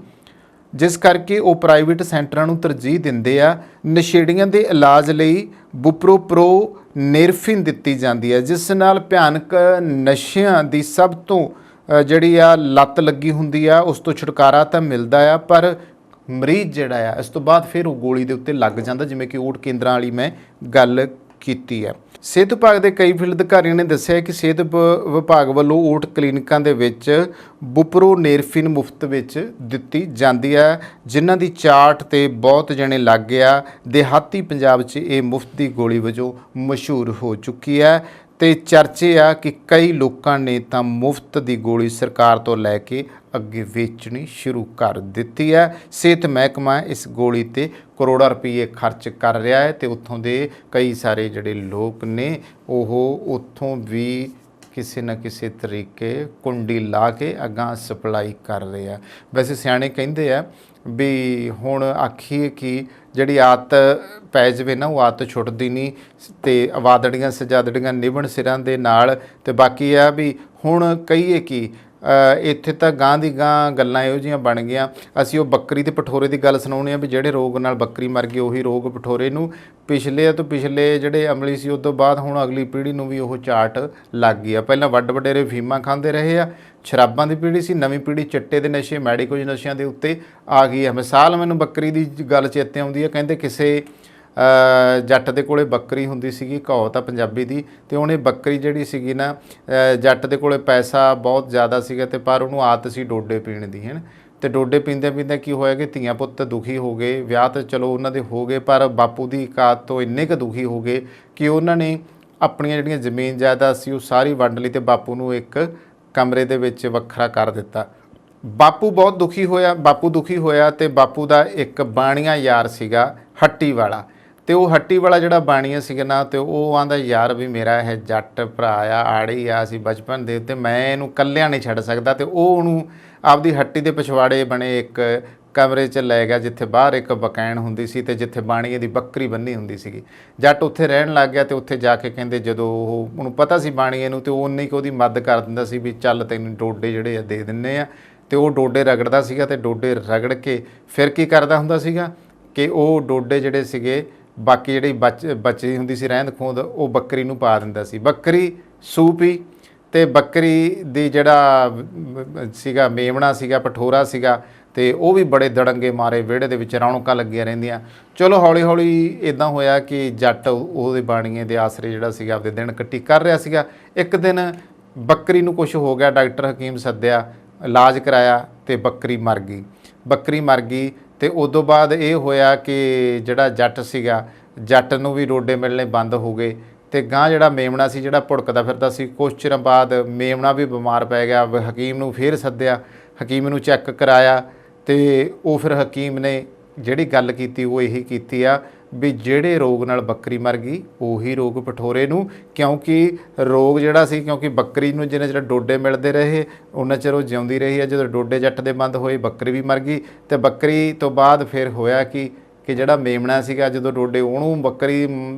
A: ਜਿਸ ਕਰਕੇ ਉਹ ਪ੍ਰਾਈਵੇਟ ਸੈਂਟਰਾਂ ਨੂੰ ਤਰਜੀਹ ਦਿੰਦੇ ਆ। ਨਸ਼ੇੜੀਆਂ ਦੇ ਇਲਾਜ ਲਈ ਬੁਪਰੋਨੇਰਫਿਨ ਦਿੱਤੀ ਜਾਂਦੀ ਹੈ, ਜਿਸ ਨਾਲ ਭਿਆਨਕ ਨਸ਼ਿਆਂ ਦੀ ਸਭ ਤੋਂ ਜਿਹੜੀ ਆ ਲੱਤ ਲੱਗੀ ਹੁੰਦੀ ਆ ਉਸ ਤੋਂ ਛੁਟਕਾਰਾ ਤਾਂ ਮਿਲਦਾ ਆ, ਪਰ ਮਰੀਜ਼ ਜਿਹੜਾ ਆ ਇਸ ਤੋਂ ਬਾਅਦ ਫਿਰ ਉਹ ਗੋਲੀ ਦੇ ਉੱਤੇ ਲੱਗ ਜਾਂਦਾ, ਜਿਵੇਂ ਕਿ ਓਟ ਕੇਂਦਰਾਂ ਵਾਲੀ ਮੈਂ ਗੱਲ ਕੀਤੀ ਹੈ। ਸਿਹਤ ਵਿਭਾਗ ਦੇ ਕਈ ਫੀਲਡ ਅਧਿਕਾਰੀਆਂ ਨੇ ਦੱਸਿਆ ਕਿ ਸਿਹਤ ਵਿਭਾਗ ਵੱਲੋਂ ਓਟ ਕਲੀਨਿਕਾਂ ਦੇ ਵਿੱਚ ਬੁਪਰੋਨੇਰਫਿਨ ਮੁਫਤ ਵਿੱਚ ਦਿੱਤੀ ਜਾਂਦੀ ਹੈ, ਜਿਨ੍ਹਾਂ ਦੀ ਚਾਰਟ ਤੇ ਬਹੁਤ ਜਣੇ ਲੱਗ ਗਿਆ। ਦਿਹਾਤੀ ਪੰਜਾਬ 'ਚ ਇਹ ਮੁਫਤ ਦੀ ਗੋਲੀ ਵਜੋਂ ਮਸ਼ਹੂਰ ਹੋ ਚੁੱਕੀ ਹੈ ਤੇ ਚਰਚੇ ਆ ਕਿ ਕਈ ਲੋਕਾਂ ਨੇ ਤਾਂ ਮੁਫਤ ਦੀ ਗੋਲੀ ਸਰਕਾਰ ਤੋਂ ਲੈ ਕੇ ਅੱਗੇ ਵੇਚਣੀ ਸ਼ੁਰੂ ਕਰ ਦਿੱਤੀ ਹੈ। ਸਿਹਤ ਮਹਿਕਮਾ ਇਸ ਗੋਲੀ ਤੇ ਕਰੋੜਾਂ ਰੁਪਏ ਖਰਚ ਕਰ ਰਿਹਾ ਹੈ ਤੇ ਉੱਥੋਂ ਦੇ ਕਈ ਸਾਰੇ ਜਿਹੜੇ ਲੋਕ ਨੇ ਉਹ ਉੱਥੋਂ ਵੀ ਕਿਸੇ ਨਾ ਕਿਸੇ ਤਰੀਕੇ ਕੁੰਡੀ ਲਾ ਕੇ ਅਗਾਂਹ ਸਪਲਾਈ ਕਰ ਰਹੇ ਆ। ਵੈਸੇ ਸਿਆਣੇ ਕਹਿੰਦੇ ਆ ਵੀ ਹੁਣ ਆਖੀਏ ਕਿ ਜਿਹੜੀ ਆਦਤ ਪੈ ਜਾਵੇ ਨਾ ਉਹ ਆਦਤ ਛੁੱਟਦੀ ਨਹੀਂ ਤੇ ਆਵਾਦੜੀਆਂ ਸਜਾਦੜੀਆਂ ਨਿਭਣ ਸਿਰਾਂ ਦੇ ਨਾਲ। ਤੇ ਬਾਕੀ ਆ ਵੀ ਹੁਣ ਕਹੀਏ ਕਿ ਇੱਥੇ ਤਾਂ ਗਾਂ ਦੀ ਗਾਂ ਗੱਲਾਂ ਇਹੋ ਜਿਹੀਆਂ ਬਣ ਗਈਆਂ। ਅਸੀਂ ਉਹ ਬੱਕਰੀ ਤੇ ਪਠੋਰੇ ਦੀ ਗੱਲ ਸੁਣਾਉਣੀ ਆ ਵੀ ਜਿਹੜੇ ਰੋਗ ਨਾਲ ਬੱਕਰੀ ਮਰ ਗਈ ਉਹੀ ਰੋਗ ਪਠੋਰੇ ਨੂੰ। ਪਿਛਲੇ ਤੋਂ ਪਿਛਲੇ ਜਿਹੜੇ ਅਮਲੀ ਸੀ ਉਸ ਤੋਂ ਬਾਅਦ ਹੁਣ ਅਗਲੀ ਪੀੜ੍ਹੀ ਨੂੰ ਵੀ ਉਹ ਚਾਟ ਲੱਗ ਗਈ ਆ। ਪਹਿਲਾਂ ਵੱਡ ਵਡੇਰੇ ਫੀਮਾਂ ਖਾਂਦੇ ਰਹੇ ਆ, ਸ਼ਰਾਬਾਂ ਦੀ ਪੀੜ੍ਹੀ ਸੀ, ਨਵੀਂ ਪੀੜ੍ਹੀ ਚਿੱਟੇ ਦੇ ਨਸ਼ੇ ਮੈਡੀਕਲ ਨਸ਼ਿਆਂ ਦੇ ਉੱਤੇ ਆ ਗਈ ਹੈ। ਮਿਸਾਲ ਮੈਨੂੰ ਬੱਕਰੀ ਦੀ ਗੱਲ ਚੇਤੇ ਆਉਂਦੀ ਹੈ। ਕਹਿੰਦੇ ਕਿਸੇ ਜੱਟ ਦੇ ਕੋਲੇ ਬੱਕਰੀ ਹੁੰਦੀ ਸੀਗੀ, ਕਹਾਵਤ ਆ ਪੰਜਾਬੀ ਦੀ, ਤੇ ਉਹਨੇ ਬੱਕਰੀ ਜਿਹੜੀ ਸੀਗੀ ਨਾ ਜੱਟ ਦੇ ਕੋਲੇ ਪੈਸਾ ਬਹੁਤ ਜ਼ਿਆਦਾ ਸੀਗਾ ਤੇ ਪਰ ਉਹਨੂੰ ਆਦਤ ਸੀ ਡੋਡੇ ਪੀਣ ਦੀ, ਹੈ। ਤੇ ਡੋਡੇ ਪੀਂਦੇ ਪੀਂਦੇ ਕੀ ਹੋਇਆ ਕਿ ਧੀਆਂ ਪੁੱਤ ਦੁਖੀ ਹੋ ਗਏ। ਵਿਆਹ ਤਾਂ ਚਲੋ ਉਹਨਾਂ ਦੇ ਹੋ ਗਏ, ਪਰ ਬਾਪੂ ਦੀ ਔਕਾਤ ਤੋਂ ਇੰਨੇ ਕੁ ਦੁਖੀ ਹੋ ਗਏ ਕਿ ਉਹਨਾਂ ਨੇ ਆਪਣੀਆਂ ਜਿਹੜੀਆਂ ਜ਼ਮੀਨ ਜਾਇਦਾਦ ਸੀ ਉਹ ਸਾਰੀ ਵੰਡ ਲਈ ਤੇ ਬਾਪੂ ਨੂੰ ਇੱਕ ਕਮਰੇ ਦੇ ਵਿੱਚ ਵੱਖਰਾ ਕਰ ਦਿੱਤਾ। ਬਾਪੂ ਬਹੁਤ ਦੁਖੀ ਹੋਇਆ। ਬਾਪੂ ਦੁਖੀ ਹੋਇਆ ਤੇ ਬਾਪੂ ਦਾ ਇੱਕ ਬਾਣੀਆ ਯਾਰ ਸੀਗਾ ਹੱਟੀ ਵਾਲਾ, ਤੇ ਉਹ ਹੱਟੀ ਵਾਲਾ ਜਿਹੜਾ ਬਾਣੀਆ ਸੀਗਾ ਨਾ ਤੇ ਉਹ ਆਂਦਾ ਯਾਰ ਵੀ ਮੇਰਾ ਇਹ ਜੱਟ ਭਰਾ ਆ, ਆੜੀ ਆ, ਅਸੀਂ ਬਚਪਨ ਦੇ ਉੱਤੇ ਮੈਂ ਇਹਨੂੰ ਇਕੱਲਿਆਂ ਨਹੀਂ ਛੱਡ ਸਕਦਾ। ਤੇ ਉਹ ਉਹਨੂੰ ਆਪਦੀ ਹੱਟੀ ਦੇ ਪਿਛਵਾੜੇ ਬਣੇ ਇੱਕ ਕਮਰੇ 'ਚ ਲੈ ਗਿਆ, ਜਿੱਥੇ ਬਾਹਰ ਇੱਕ ਬਕੈਣ ਹੁੰਦੀ ਸੀ ਤੇ ਜਿੱਥੇ ਬਾਣੀਏ ਦੀ ਬੱਕਰੀ ਬੰਨੀ ਹੁੰਦੀ ਸੀਗੀ। ਜੱਟ ਉੱਥੇ ਰਹਿਣ ਲੱਗ ਗਿਆ ਤੇ ਉੱਥੇ ਜਾ ਕੇ ਕਹਿੰਦੇ ਜਦੋਂ ਉਹਨੂੰ ਪਤਾ ਸੀ ਬਾਣੀਏ ਨੂੰ ਤੇ ਉਹ ਉਨੀ ਕੁ ਉਹਦੀ ਮਦਦ ਕਰ ਦਿੰਦਾ ਸੀ ਵੀ ਚੱਲ ਤੈਨੂੰ ਡੋਡੇ ਜਿਹੜੇ ਆ ਦੇ ਦਿੰਦੇ ਆ। ਤੇ ਉਹ ਡੋਡੇ ਰਗੜਦਾ ਸੀਗਾ ਤੇ ਡੋਡੇ ਰਗੜ ਕੇ ਫਿਰ ਕੀ ਕਰਦਾ ਹੁੰਦਾ ਸੀਗਾ ਕਿ ਉਹ ਡੋਡੇ ਜਿਹੜੇ ਸੀਗੇ ਬਾਕੀ ਜਿਹੜੀ ਬਚੀ ਹੁੰਦੀ ਸੀ ਰਹਿੰਦ ਖੂੰਹਦ ਉਹ ਬੱਕਰੀ ਨੂੰ ਪਾ ਦਿੰਦਾ ਸੀ। ਬੱਕਰੀ ਸੂ ਪੀ ਤੇ ਬੱਕਰੀ ਦੀ ਜਿਹੜਾ ਸੀਗਾ ਮੇਮਣਾ ਸੀਗਾ, ਪਠੋਰਾ ਸੀਗਾ, ਤੇ ਉਹ ਵੀ ਬੜੇ ਦੜੰਗੇ ਮਾਰੇ ਵਿਹੜੇ ਦੇ ਵਿੱਚ ਰੌਣਕਾਂ ਲੱਗੀਆਂ ਰਹਿੰਦੀਆਂ। ਚਲੋ ਹੌਲੀ ਹੌਲੀ ਇੱਦਾਂ ਹੋਇਆ ਕਿ ਜੱਟ ਉਹਦੇ ਬਾਣੀਏ ਦੇ ਆਸਰੇ ਜਿਹੜਾ ਸੀਗਾ ਆਪਦੇ ਦਿਨ ਕੱਟੀ ਕਰ ਰਿਹਾ ਸੀਗਾ। ਇੱਕ ਦਿਨ ਬੱਕਰੀ ਨੂੰ ਕੁਛ ਹੋ ਗਿਆ, ਡਾਕਟਰ ਹਕੀਮ ਸੱਦਿਆ, ਇਲਾਜ ਕਰਾਇਆ ਤੇ ਬੱਕਰੀ ਮਰ ਗਈ। ਬੱਕਰੀ ਮਰ ਗਈ ਤੇ ਉਦੋਂ ਬਾਅਦ ਇਹ ਹੋਇਆ ਕਿ ਜਿਹੜਾ ਜੱਟ ਸੀਗਾ, ਜੱਟ ਨੂੰ ਵੀ ਡੋਡੇ ਮਿਲਣੇ ਬੰਦ ਹੋ ਗਏ ਤੇ ਗਾਂ ਜਿਹੜਾ ਮੇਮਣਾ ਸੀ ਜਿਹੜਾ ਭੁੜਕਦਾ ਫਿਰਦਾ ਸੀ, ਕੁਛ ਚਿਰ ਬਾਅਦ ਮੇਮਣਾ ਵੀ ਬਿਮਾਰ ਪੈ ਗਿਆ। ਹਕੀਮ ਨੂੰ ਫਿਰ ਸੱਦਿਆ, ਹਕੀਮ ਨੂੰ ਚੈੱਕ ਕਰਾਇਆ ਤੇ ਉਹ ਫਿਰ ਹਕੀਮ ਨੇ ਜਿਹੜੀ ਗੱਲ ਕੀਤੀ ਉਹ ਇਹੀ ਕੀਤੀ ਆ ਵੀ ਜਿਹੜੇ ਰੋਗ ਨਾਲ ਬੱਕਰੀ ਮਰ ਗਈ ਉਹੀ ਰੋਗ ਪਠੋਰੇ ਨੂੰ, ਕਿਉਂਕਿ ਰੋਗ ਜਿਹੜਾ ਸੀ, ਕਿਉਂਕਿ ਬੱਕਰੀ ਨੂੰ ਜਿੰਨੇ ਚਿਰ ਡੋਡੇ ਮਿਲਦੇ ਰਹੇ ਉਹਨਾਂ ਚਿਰ ਉਹ ਜਿਉਂਦੀ ਰਹੀ ਹੈ। ਜਦੋਂ ਡੋਡੇ ਜੱਟ ਦੇ ਬੰਦ ਹੋਏ ਬੱਕਰੀ ਵੀ ਮਰ ਗਈ ਤੇ ਬੱਕਰੀ ਤੋਂ ਬਾਅਦ ਫਿਰ ਹੋਇਆ ਕਿ ਜਿਹੜਾ ਮੇਮਣਾ ਸੀਗਾ ਜਦੋਂ ਡੋਡੇ ਉਹਨੂੰ ਬੱਕਰੀ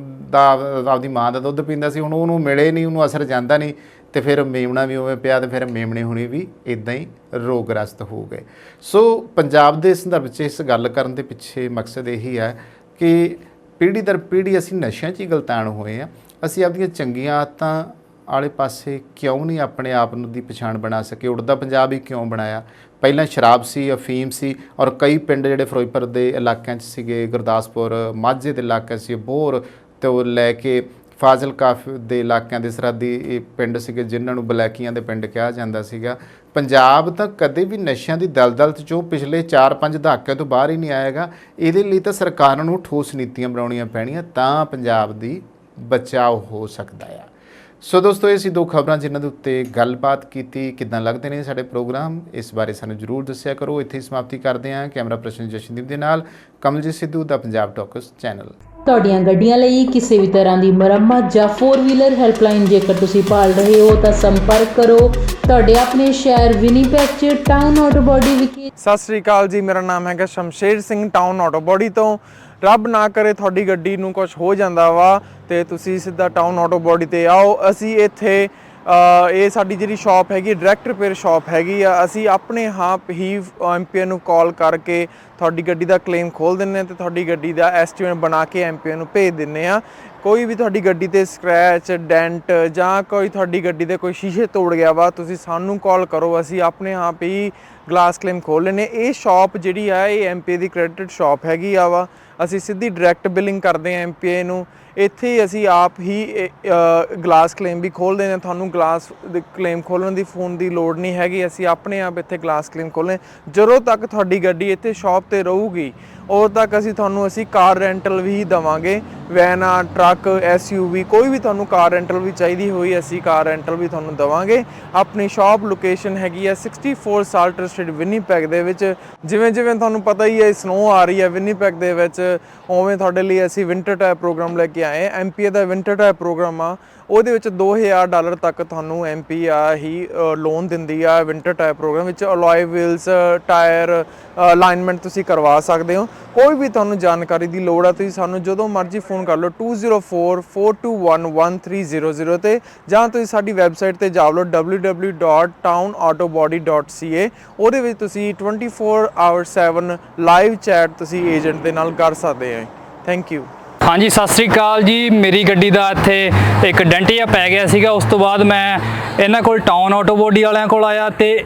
A: ਦਾ ਆਪਦੀ ਮਾਂ ਦਾ ਦੁੱਧ ਪੀਂਦਾ ਸੀ, ਹੁਣ ਉਹਨੂੰ ਮਿਲੇ ਨਹੀਂ, ਉਹਨੂੰ ਅਸਰ ਜਾਂਦਾ ਨਹੀਂ ਤੇ ਫਿਰ ਮੇਮਣਾ ਵੀ ਉਵੇਂ ਪਿਆ ਤੇ ਫਿਰ ਮੇਮਣੇ ਹੁਣੀ ਵੀ ਇੱਦਾਂ ਹੀ ਰੋਗਗ੍ਰਸਤ ਹੋ ਗਏ। ਸੋ ਪੰਜਾਬ ਦੇ ਸੰਦਰਭ 'ਚ ਇਸ ਗੱਲ ਕਰਨ ਦੇ ਪਿੱਛੇ ਮਕਸਦ ਇਹੀ ਹੈ ਕਿ ਪੀੜ੍ਹੀ ਦਰ ਪੀੜ੍ਹੀ ਅਸੀਂ ਨਸ਼ਿਆਂ 'ਚ ਹੀ ਗਲਤਾਨ ਹੋਏ ਹਾਂ। ਅਸੀਂ ਆਪਦੀਆਂ ਚੰਗੀਆਂ ਆਦਤਾਂ ਵਾਲੇ ਪਾਸੇ ਕਿਉਂ ਨਹੀਂ ਆਪਣੇ ਆਪ ਨੂੰ ਦੀ ਪਛਾਣ ਬਣਾ ਸਕੇ? ਉੱਡਦਾ ਪੰਜਾਬ ਹੀ ਕਿਉਂ ਬਣਾਇਆ? ਪਹਿਲਾਂ ਸ਼ਰਾਬ ਸੀ, ਅਫੀਮ ਸੀ, ਔਰ ਕਈ ਪਿੰਡ ਜਿਹੜੇ ਫਿਰੋਜ਼ਪੁਰ ਦੇ ਇਲਾਕਿਆਂ 'ਚ ਸੀਗੇ, ਗੁਰਦਾਸਪੁਰ ਮਾਝੇ ਦੇ ਇਲਾਕੇ ਸੀ, ਬੋਰ ਤੋਂ ਲੈ ਕੇ ਫਾਜ਼ਿਲਕਾ ਦੇ ਇਲਾਕਿਆਂ ਦੇ ਸਰਹੱਦੀ ਇਹ ਪਿੰਡ ਸੀਗੇ ਜਿਨ੍ਹਾਂ ਨੂੰ ਬਲੈਕੀਆਂ ਦੇ ਪਿੰਡ ਕਿਹਾ ਜਾਂਦਾ ਸੀਗਾ। ਪੰਜਾਬ ਤਾਂ ਕਦੇ ਵੀ ਨਸ਼ਿਆਂ ਦੀ ਦਲਦਲ 'ਚੋਂ ਪਿਛਲੇ 4-5 ਦਹਾਕਿਆਂ ਤੋਂ ਬਾਹਰ ਹੀ ਨਹੀਂ ਆਏਗਾ। ਇਹਦੇ ਲਈ ਤਾਂ ਸਰਕਾਰਾਂ ਨੂੰ ਠੋਸ ਨੀਤੀਆਂ ਬਣਾਉਣੀਆਂ ਪੈਣੀਆਂ ਤਾਂ ਪੰਜਾਬ ਦੀ ਬਚਾਓ ਹੋ ਸਕਦਾ ਆ। ਸੋ ਦੋਸਤੋ, ਇਹ ਸੀ 2 ਖਬਰਾਂ ਜਿਨ੍ਹਾਂ ਦੇ ਉੱਤੇ ਗੱਲਬਾਤ ਕੀਤੀ। ਕਿੱਦਾਂ ਲੱਗਦੇ ਨੇ ਸਾਡੇ ਪ੍ਰੋਗਰਾਮ, ਇਸ ਬਾਰੇ ਸਾਨੂੰ ਜ਼ਰੂਰ ਦੱਸਿਆ ਕਰੋ। ਇੱਥੇ ਹੀ ਸਮਾਪਤੀ ਕਰਦੇ ਹਾਂ। ਕੈਮਰਾ ਪਰਸਨ ਜਸ਼ਨਦੀਪ ਦੇ ਨਾਲ ਕਮਲਜੀਤ ਸਿੱਧੂ ਦਾ ਪੰਜਾਬ ਟਾਕਸ ਚੈਨਲ।
B: ਤੁਹਾਡੀਆਂ ਗੱਡੀਆਂ ਲਈ ਕਿਸੇ ਵੀ ਤਰ੍ਹਾਂ ਦੀ ਮੁਰੰਮਤ ਜਾਂ 4 ਵੀਲਰ ਹੈਲਪਲਾਈਨ ਜੇਕਰ ਤੁਸੀਂ ਭਾਲ ਰਹੇ ਹੋ ਤਾਂ ਸੰਪਰਕ ਕਰੋ ਤੁਹਾਡੇ ਆਪਣੇ ਸ਼ਹਿਰ ਵਿਨੀਪੈਗ 'ਚ ਟਾਊਨ ਆਟੋ ਬੋਡੀ ਵਿਖੇ।
C: ਸਤਿ ਸ੍ਰੀ ਅਕਾਲ ਜੀ, ਮੇਰਾ ਨਾਮ ਹੈਗਾ Shamsher Singh, town auto body ਤੋਂ। ਰੱਬ ਨਾ ਕਰੇ ਤੁਹਾਡੀ ਗੱਡੀ ਨੂੰ ਕੁਝ ਹੋ ਜਾਂਦਾ ਵਾ ਤੇ ਤੁਸੀਂ ਸਿੱਧਾ ਟਾਊਨ ਆਟੋ ਬੋਡੀ ਤੇ ਆਓ। ਅਸੀਂ ਇੱਥੇ ਇਹ ਸਾਡੀ ਜਿਹੜੀ ਸ਼ਾਪ ਹੈਗੀ ਡਾਇਰੈਕਟ ਰਿਪੇਅਰ ਸ਼ਾਪ ਹੈਗੀ ਆ। ਅਸੀਂ ਆਪਣੇ ਆਪ ਹੀ ਐਮਪੀਏ ਨੂੰ ਕਾਲ ਕਰਕੇ ਤੁਹਾਡੀ ਗੱਡੀ ਦਾ ਕਲੇਮ ਖੋਲ ਦਿੰਦੇ ਹਾਂ ਤੇ ਤੁਹਾਡੀ ਗੱਡੀ ਦਾ ਐਸਟੀਮੇਟ ਬਣਾ ਕੇ ਐਮਪੀਏ ਨੂੰ ਭੇਜ ਦਿੰਦੇ ਹਾਂ। ਕੋਈ ਵੀ ਤੁਹਾਡੀ ਗੱਡੀ ਤੇ ਸਕ੍ਰੈਚ, ਡੈਂਟ ਜਾਂ ਕੋਈ ਤੁਹਾਡੀ ਗੱਡੀ ਦੇ ਕੋਈ ਸ਼ੀਸ਼ੇ ਤੋੜ ਗਿਆ ਵਾ, ਤੁਸੀਂ ਸਾਨੂੰ ਕਾਲ ਕਰੋ, ਅਸੀਂ ਆਪਣੇ ਆਪ ਹੀ ਗਲਾਸ ਕਲੇਮ ਖੋਲ ਲੈਂਦੇ। ਇਹ ਸ਼ਾਪ ਜਿਹੜੀ ਆ ਇਹ ਐਮਪੀਏ ਦੀ ਕ੍ਰੈਡਿਟ ਸ਼ਾਪ ਹੈਗੀ ਆ ਵਾ। ਅਸੀਂ ਸਿੱਧੀ ਡਾਇਰੈਕਟ ਬਿਲਿੰਗ ਕਰਦੇ ਹਾਂ ਐਮਪੀਏ ਨੂੰ। ਇੱਥੇ ਅਸੀਂ ਆਪ ਹੀ ਗਲਾਸ ਕਲੇਮ ਵੀ ਖੋਲ੍ਹਦੇ ਨੇ। ਤੁਹਾਨੂੰ ਗਲਾਸ ਕਲੇਮ ਖੋਲ੍ਹਣ ਦੀ ਫੋਨ ਦੀ ਲੋੜ ਨਹੀਂ ਹੈਗੀ। ਅਸੀਂ ਆਪਣੇ ਆਪ ਇੱਥੇ ਗਲਾਸ ਕਲੇਮ ਖੋਲ੍ਹਦੇ। ਜਦੋਂ ਤੱਕ ਤੁਹਾਡੀ ਗੱਡੀ ਇੱਥੇ ਸ਼ਾਪ 'ਤੇ ਰਹੂਗੀ ਉਦੋਂ ਤੱਕ ਅਸੀਂ ਕਾਰ ਰੈਂਟਲ ਵੀ ਦੇਵਾਂਗੇ। ਵੈਨਾਂ, ਟਰੱਕ, SUV ਕੋਈ ਵੀ ਤੁਹਾਨੂੰ ਕਾਰ ਰੈਂਟਲ ਵੀ ਚਾਹੀਦੀ ਹੋਈ ਅਸੀਂ ਕਾਰ ਰੈਂਟਲ ਵੀ ਤੁਹਾਨੂੰ ਦੇਵਾਂਗੇ। ਆਪਣੀ ਸ਼ਾਪ ਲੋਕੇਸ਼ਨ ਹੈਗੀ ਆ 64 ਸਾਲਟਰ ਸਟਰੀਟ ਵਿਨੀਪੈਗ ਦੇ ਵਿੱਚ। ਜਿਵੇਂ ਤੁਹਾਨੂੰ ਪਤਾ ਹੀ ਹੈ ਸਨੋ ਆ ਰਹੀ ਹੈ ਵਿਨੀਪੈਗ ਦੇ ਵਿੱਚ, ਉਵੇਂ ਤੁਹਾਡੇ ਲਈ ਅਸੀਂ ਵਿੰਟਰ ਟਾਇਰ ਪ੍ਰੋਗਰਾਮ ਲੈ ਕੇ ਆਏ। ਐਮਪੀਏ ਦਾ ਵਿੰਟਰ ਟਾਇਰ ਪ੍ਰੋਗਰਾਮ ਆ, ਉਹਦੇ ਵਿੱਚ $2000 ਤੱਕ ਤੁਹਾਨੂੰ ਐਮਪੀ ਹੀ ਲੋਨ ਦਿੰਦੀ ਆ। ਵਿੰਟਰ ਟਾਇਰ ਪ੍ਰੋਗਰਾਮ ਵਿੱਚ ਅਲੋਏ ਵੀਲਸ, ਟਾਇਰ ਅਲਾਈਨਮੈਂਟ ਤੁਸੀਂ ਕਰਵਾ ਸਕਦੇ ਹੋ। ਕੋਈ ਵੀ ਤੁਹਾਨੂੰ ਜਾਣਕਾਰੀ ਦੀ ਲੋੜ ਆ ਤੁਸੀਂ ਸਾਨੂੰ ਜਦੋਂ ਮਰਜ਼ੀ ਫੋਨ ਕਰ ਲਓ 2044211300 ਤੇ, ਜਾਂ ਤੁਸੀਂ ਸਾਡੀ ਵੈਬਸਾਈਟ ਤੇ ਜਾ ਲਓ www.townautobody.ca। ਉਹਦੇ ਵਿੱਚ ਤੁਸੀਂ 24/7 ਲਾਈਵ ਚੈਟ ਤੁਸੀਂ ਏਜੰਟ ਦੇ ਨਾਲ ਕਰ ਸਕਦੇ ਹੋ। Thank you.
D: ਹਾਂਜੀ, ਸਤਿ ਸ੍ਰੀ ਅਕਾਲ ਜੀ। ਮੇਰੀ ਗੱਡੀ ਦਾ ਇੱਥੇ ਇੱਕ ਡੈਂਟ ਜਿਹਾ ਪੈ ਗਿਆ ਸੀਗਾ। ਉਸ ਤੋਂ ਬਾਅਦ ਮੈਂ ਇਹਨਾਂ ਕੋਲ ਟਾਊਨ ਆਟੋ ਬੋਡੀ ਵਾਲਿਆਂ ਕੋਲ ਆਇਆ ਤੇ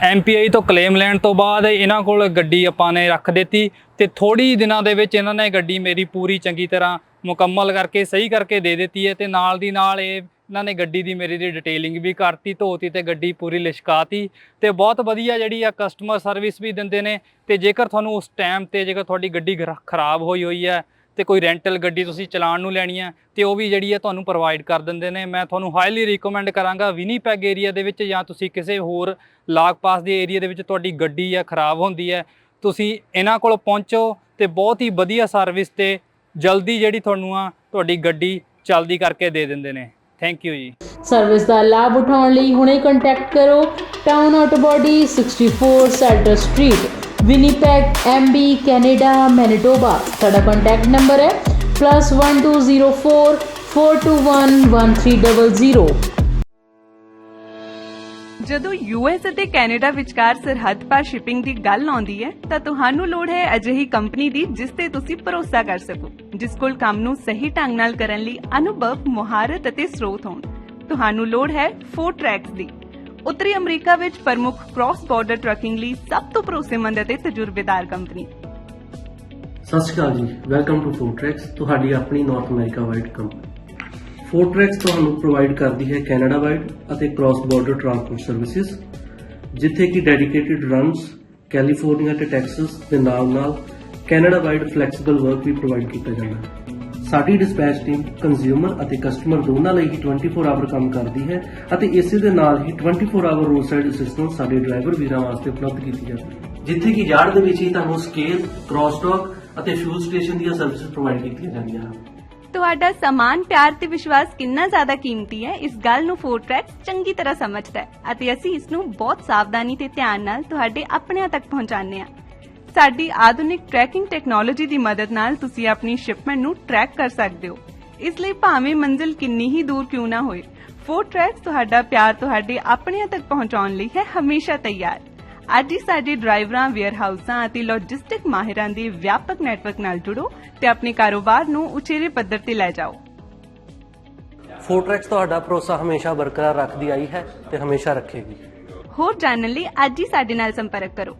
D: MPI ਤੋਂ ਕਲੇਮ ਲੈਣ ਤੋਂ ਬਾਅਦ ਇਹਨਾਂ ਕੋਲ ਗੱਡੀ ਆਪਾਂ ਨੇ ਰੱਖ ਦਿੱਤੀ ਤੇ ਥੋੜ੍ਹੀ ਦਿਨਾਂ ਦੇ ਵਿੱਚ ਇਹਨਾਂ ਨੇ ਗੱਡੀ ਮੇਰੀ ਪੂਰੀ ਚੰਗੀ ਤਰ੍ਹਾਂ ਮੁਕੰਮਲ ਕਰਕੇ ਸਹੀ ਕਰਕੇ ਦੇ ਦਿੱਤੀ ਹੈ। ਤੇ ਨਾਲ ਦੀ ਨਾਲ ਇਹਨਾਂ ਨੇ ਗੱਡੀ ਦੀ ਮੇਰੀ ਦੀ ਡਿਟੇਲਿੰਗ ਵੀ ਕਰਤੀ, ਧੋਤੀ ਤੇ ਗੱਡੀ ਪੂਰੀ ਲਿਸ਼ਕਾਤੀ ਤੇ ਬਹੁਤ ਵਧੀਆ ਜਿਹੜੀ ਆ ਕਸਟਮਰ ਸਰਵਿਸ ਵੀ ਦਿੰਦੇ ਨੇ। ਤੇ ਜੇਕਰ ਤੁਹਾਨੂੰ ਉਸ ਟਾਈਮ ਤੇ ਜੇਕਰ ਤੁਹਾਡੀ ਗੱਡੀ ਖਰਾਬ ਹੋਈ ਹੈ ਤੇ ਕੋਈ ਰੈਂਟਲ ਗੱਡੀ ਤੁਸੀਂ ਚਲਾਉਣ ਨੂੰ ਲੈਣੀ ਹੈ ਤੇ ਉਹ ਵੀ ਜਿਹੜੀ ਹੈ ਤੁਹਾਨੂੰ ਪ੍ਰੋਵਾਈਡ ਕਰ ਦਿੰਦੇ ਨੇ। ਮੈਂ ਤੁਹਾਨੂੰ ਹਾਈਲੀ ਰਿਕਮੈਂਡ ਕਰਾਂਗਾ ਵਿਨੀਪੈਗ ਏਰੀਆ ਦੇ ਵਿੱਚ ਜਾਂ ਤੁਸੀਂ ਕਿਸੇ ਹੋਰ ਲਾਗ ਪਾਸ ਦੇ ਏਰੀਆ ਦੇ ਵਿੱਚ ਤੁਹਾਡੀ ਗੱਡੀ ਆ ਖਰਾਬ ਹੁੰਦੀ ਹੈ, ਤੁਸੀਂ ਇਹਨਾਂ ਕੋਲ ਪਹੁੰਚੋ ਤੇ ਬਹੁਤ ਹੀ ਵਧੀਆ ਸਰਵਿਸ ਤੇ ਜਲਦੀ ਜਿਹੜੀ ਤੁਹਾਨੂੰ ਆ ਤੁਹਾਡੀ ਗੱਡੀ ਚਲਦੀ ਕਰਕੇ ਦੇ ਦਿੰਦੇ ਨੇ। Thank you ji.
B: ਸਰਵਿਸ ਦਾ ਲਾਭ ਉਠਾਉਣ ਲਈ ਹੁਣੇ ਕੰਟੈਕਟ ਕਰੋ town auto body 64 Salter street Winnipeg MB Canada Manitoba. ਸਾਡਾ ਕੰਟੈਕਟ ਨੰਬਰ ਹੈ +1204 421 1300।
E: ਜਦੋਂ US ਅਤੇ ਕੈਨੇਡਾ ਵਿਚਕਾਰ ਸਰਹੱਦ ਪਾਰ ਸ਼ਿਪਿੰਗ ਦੀ ਗੱਲ ਆਉਂਦੀ ਹੈ ਤਾਂ ਤੁਹਾਨੂੰ ਲੋੜ ਹੈ ਅਜਿਹੀ ਕੰਪਨੀ ਦੀ ਜਿਸ ਤੇ ਤੁਸੀਂ ਭਰੋਸਾ ਕਰ ਸਕੋ, ਜਿਸ ਕੋਲ ਕੰਮ ਨੂੰ ਸਹੀ ਢੰਗ ਨਾਲ ਕਰਨ ਲਈ ਅਨੁਭਵ, ਮੁਹਾਰਤ ਅਤੇ ਸਰੋਤ ਹੋਣ। ਤੁਹਾਨੂੰ ਲੋੜ ਹੈ ਫੋਰਟਰੈਕਸ ਦੀ। ਉੱਤਰੀ ਅਮਰੀਕਾ ਵਿੱਚ ਪ੍ਰਮੁੱਖ ਕ੍ਰਾਸ ਬਾਰਡਰ ਟਰੱਕਿੰਗ ਲਈ ਸਭ ਤੋਂ ਭਰੋਸੇਮੰਦ ਅਤੇ ਤਜਰਬੇਕਾਰ ਕੰਪਨੀ।
F: ਸਤਿ ਸ਼੍ਰੀ ਅਕਾਲ ਜੀ, ਵੈਲਕਮ ਟੂ ਫੋਰਟਰੈਕਸ, ਤੁਹਾਡੀ ਆਪਣੀ ਨਾਰਥ ਅਮਰੀਕਾ ਵਾਈਡ ਕੰਪਨੀ। ਫੋਰਟਰੈਕਸ ਤੁਹਾਨੂੰ ਪ੍ਰੋਵਾਈਡ ਕਰਦੀ ਹੈ ਕੈਨੇਡਾ ਵਾਈਡ ਅਤੇ ਕ੍ਰਾਸ ਬਾਰਡਰ ਟਰਾਂਸਪੋਰਟ ਸਰਵਿਸਿਜ਼, ਜਿੱਥੇ ਕਿ ਡੈਡੀਕੇਟਿਡ ਰਨਸ ਕੈਲੀਫੋਰਨੀਆ ਤੇ ਟੈਕਸਸ ਦੇ ਨਾਲ ਕੈਨੇਡਾ ਵਾਈਡ ਫਲੈਕਸੀਬਲ ਵਰਕ ਵੀ ਪ੍ਰੋਵਾਈਡ ਕੀਤਾ ਜਾਂਦਾ ਹੈ। ਸਾਡੀ ਡਿਸਪੈਚ ਟੀਮ ਕੰਜ਼ਿਊਮਰ ਅਤੇ ਕਸਟਮਰ ਦੋਨਾਂ ਲਈ ਹੀ 24 ਆਵਰ ਕੰਮ ਕਰਦੀ ਹੈ ਅਤੇ ਇਸੇ ਦੇ ਨਾਲ ਹੀ 24 ਆਵਰ ਰੋਡ ਸਾਈਡ ਅਸਿਸਟੈਂਸ ਸਾਡੇ ਡਰਾਈਵਰ ਵੀਰਾਂ ਵਾਸਤੇ ਉਪਲਬਧ ਕੀਤੀ ਜਾਂਦੀ ਹੈ, ਜਿੱਥੇ ਕਿ ਯਾਰਡ ਦੇ ਵਿੱਚ ਹੀ ਤੁਹਾਨੂੰ ਸਕੇਲ, ਕ੍ਰਾਸਟਾਕ ਅਤੇ ਫਿਊਲ ਸਟੇਸ਼ਨ ਦੀਆਂ ਸਰਵਿਸਿਜ਼ ਪ੍ਰੋਵਾਈਡ ਕੀਤੀਆਂ ਜਾਂਦੀਆਂ ਹਨ।
E: ਤੁਹਾਡਾ ਸਮਾਨ, ਪਿਆਰ ਤੇ ਵਿਸ਼ਵਾਸ ਕਿੰਨਾ ਜ਼ਿਆਦਾ ਕੀਮਤੀ ਹੈ, ਇਸ ਗੱਲ ਨੂੰ ਫੋਰਟਰੈਕਸ ਚੰਗੀ ਤਰ੍ਹਾਂ ਸਮਝਦਾ ਹੈ ਅਤੇ ਅਸੀਂ ਇਸ ਨੂੰ ਬਹੁਤ ਸਾਵਧਾਨੀ ਤੇ ਧਿਆਨ ਨਾਲ ਤੁਹਾਡੇ ਆਪਣਿਆਂ ਤੱਕ ਪਹੁੰਚਾਉਂਦੇ ਹਾਂ। ਸਾਡੀ ਆਧੁਨਿਕ ਟਰੈਕਿੰਗ ਟੈਕਨੋਲੋਜੀ ਦੀ ਮਦਦ ਨਾਲ ਤੁਸੀਂ ਆਪਣੀ ਸ਼ਿਪਮੈਂਟ ਨੂੰ ਟਰੈਕ ਕਰ ਸਕਦੇ ਹੋ। ਇਸ ਲਈ ਭਾਵੇਂ ਮੰਜ਼ਿਲ ਕਿੰਨੀ ਹੀ ਦੂਰ ਕਿਉਂ ਨਾ ਹੋਏ, ਫੋਰਟਰੈਕਸ ਤੁਹਾਡਾ ਪਿਆਰ ਤੁਹਾਡੇ ਆਪਣਿਆਂ ਤੱਕ ਪਹੁੰਚਾਉਣ ਲਈ ਹੈ ਹਮੇਸ਼ਾ ਤਿਆਰ। ਅੱਜ ਹੀ ਸਾਡੇ ਡਰਾਈਵਰਾਂ, ਵੇਅਰਹਾਊਸਾਂ ਅਤੇ ਲੌਜਿਸਟਿਕ ਮਾਹਿਰਾਂ ਦੇ ਵਿਆਪਕ ਨੈਟਵਰਕ ਨਾਲ ਜੁੜੋ ਤੇ ਆਪਣੇ ਕਾਰੋਬਾਰ ਨੂੰ ਉਚੇਰੇ ਪੱਧਰ ਤੇ ਲੈ ਜਾਓ।
F: ਫੋਰਟਰੈਕਸ ਤੁਹਾਡਾ ਭਰੋਸਾ ਹਮੇਸ਼ਾ ਬਰਕਰਾਰ ਰੱਖਦੀ ਆਈ ਹੈ ਤੇ ਹਮੇਸ਼ਾ ਰੱਖੇਗੀ।
E: ਹੋਰ ਜਾਣਨ ਲਈ ਅੱਜ ਹੀ ਸਾਡੇ ਨਾਲ ਸੰਪਰਕ ਕਰੋ।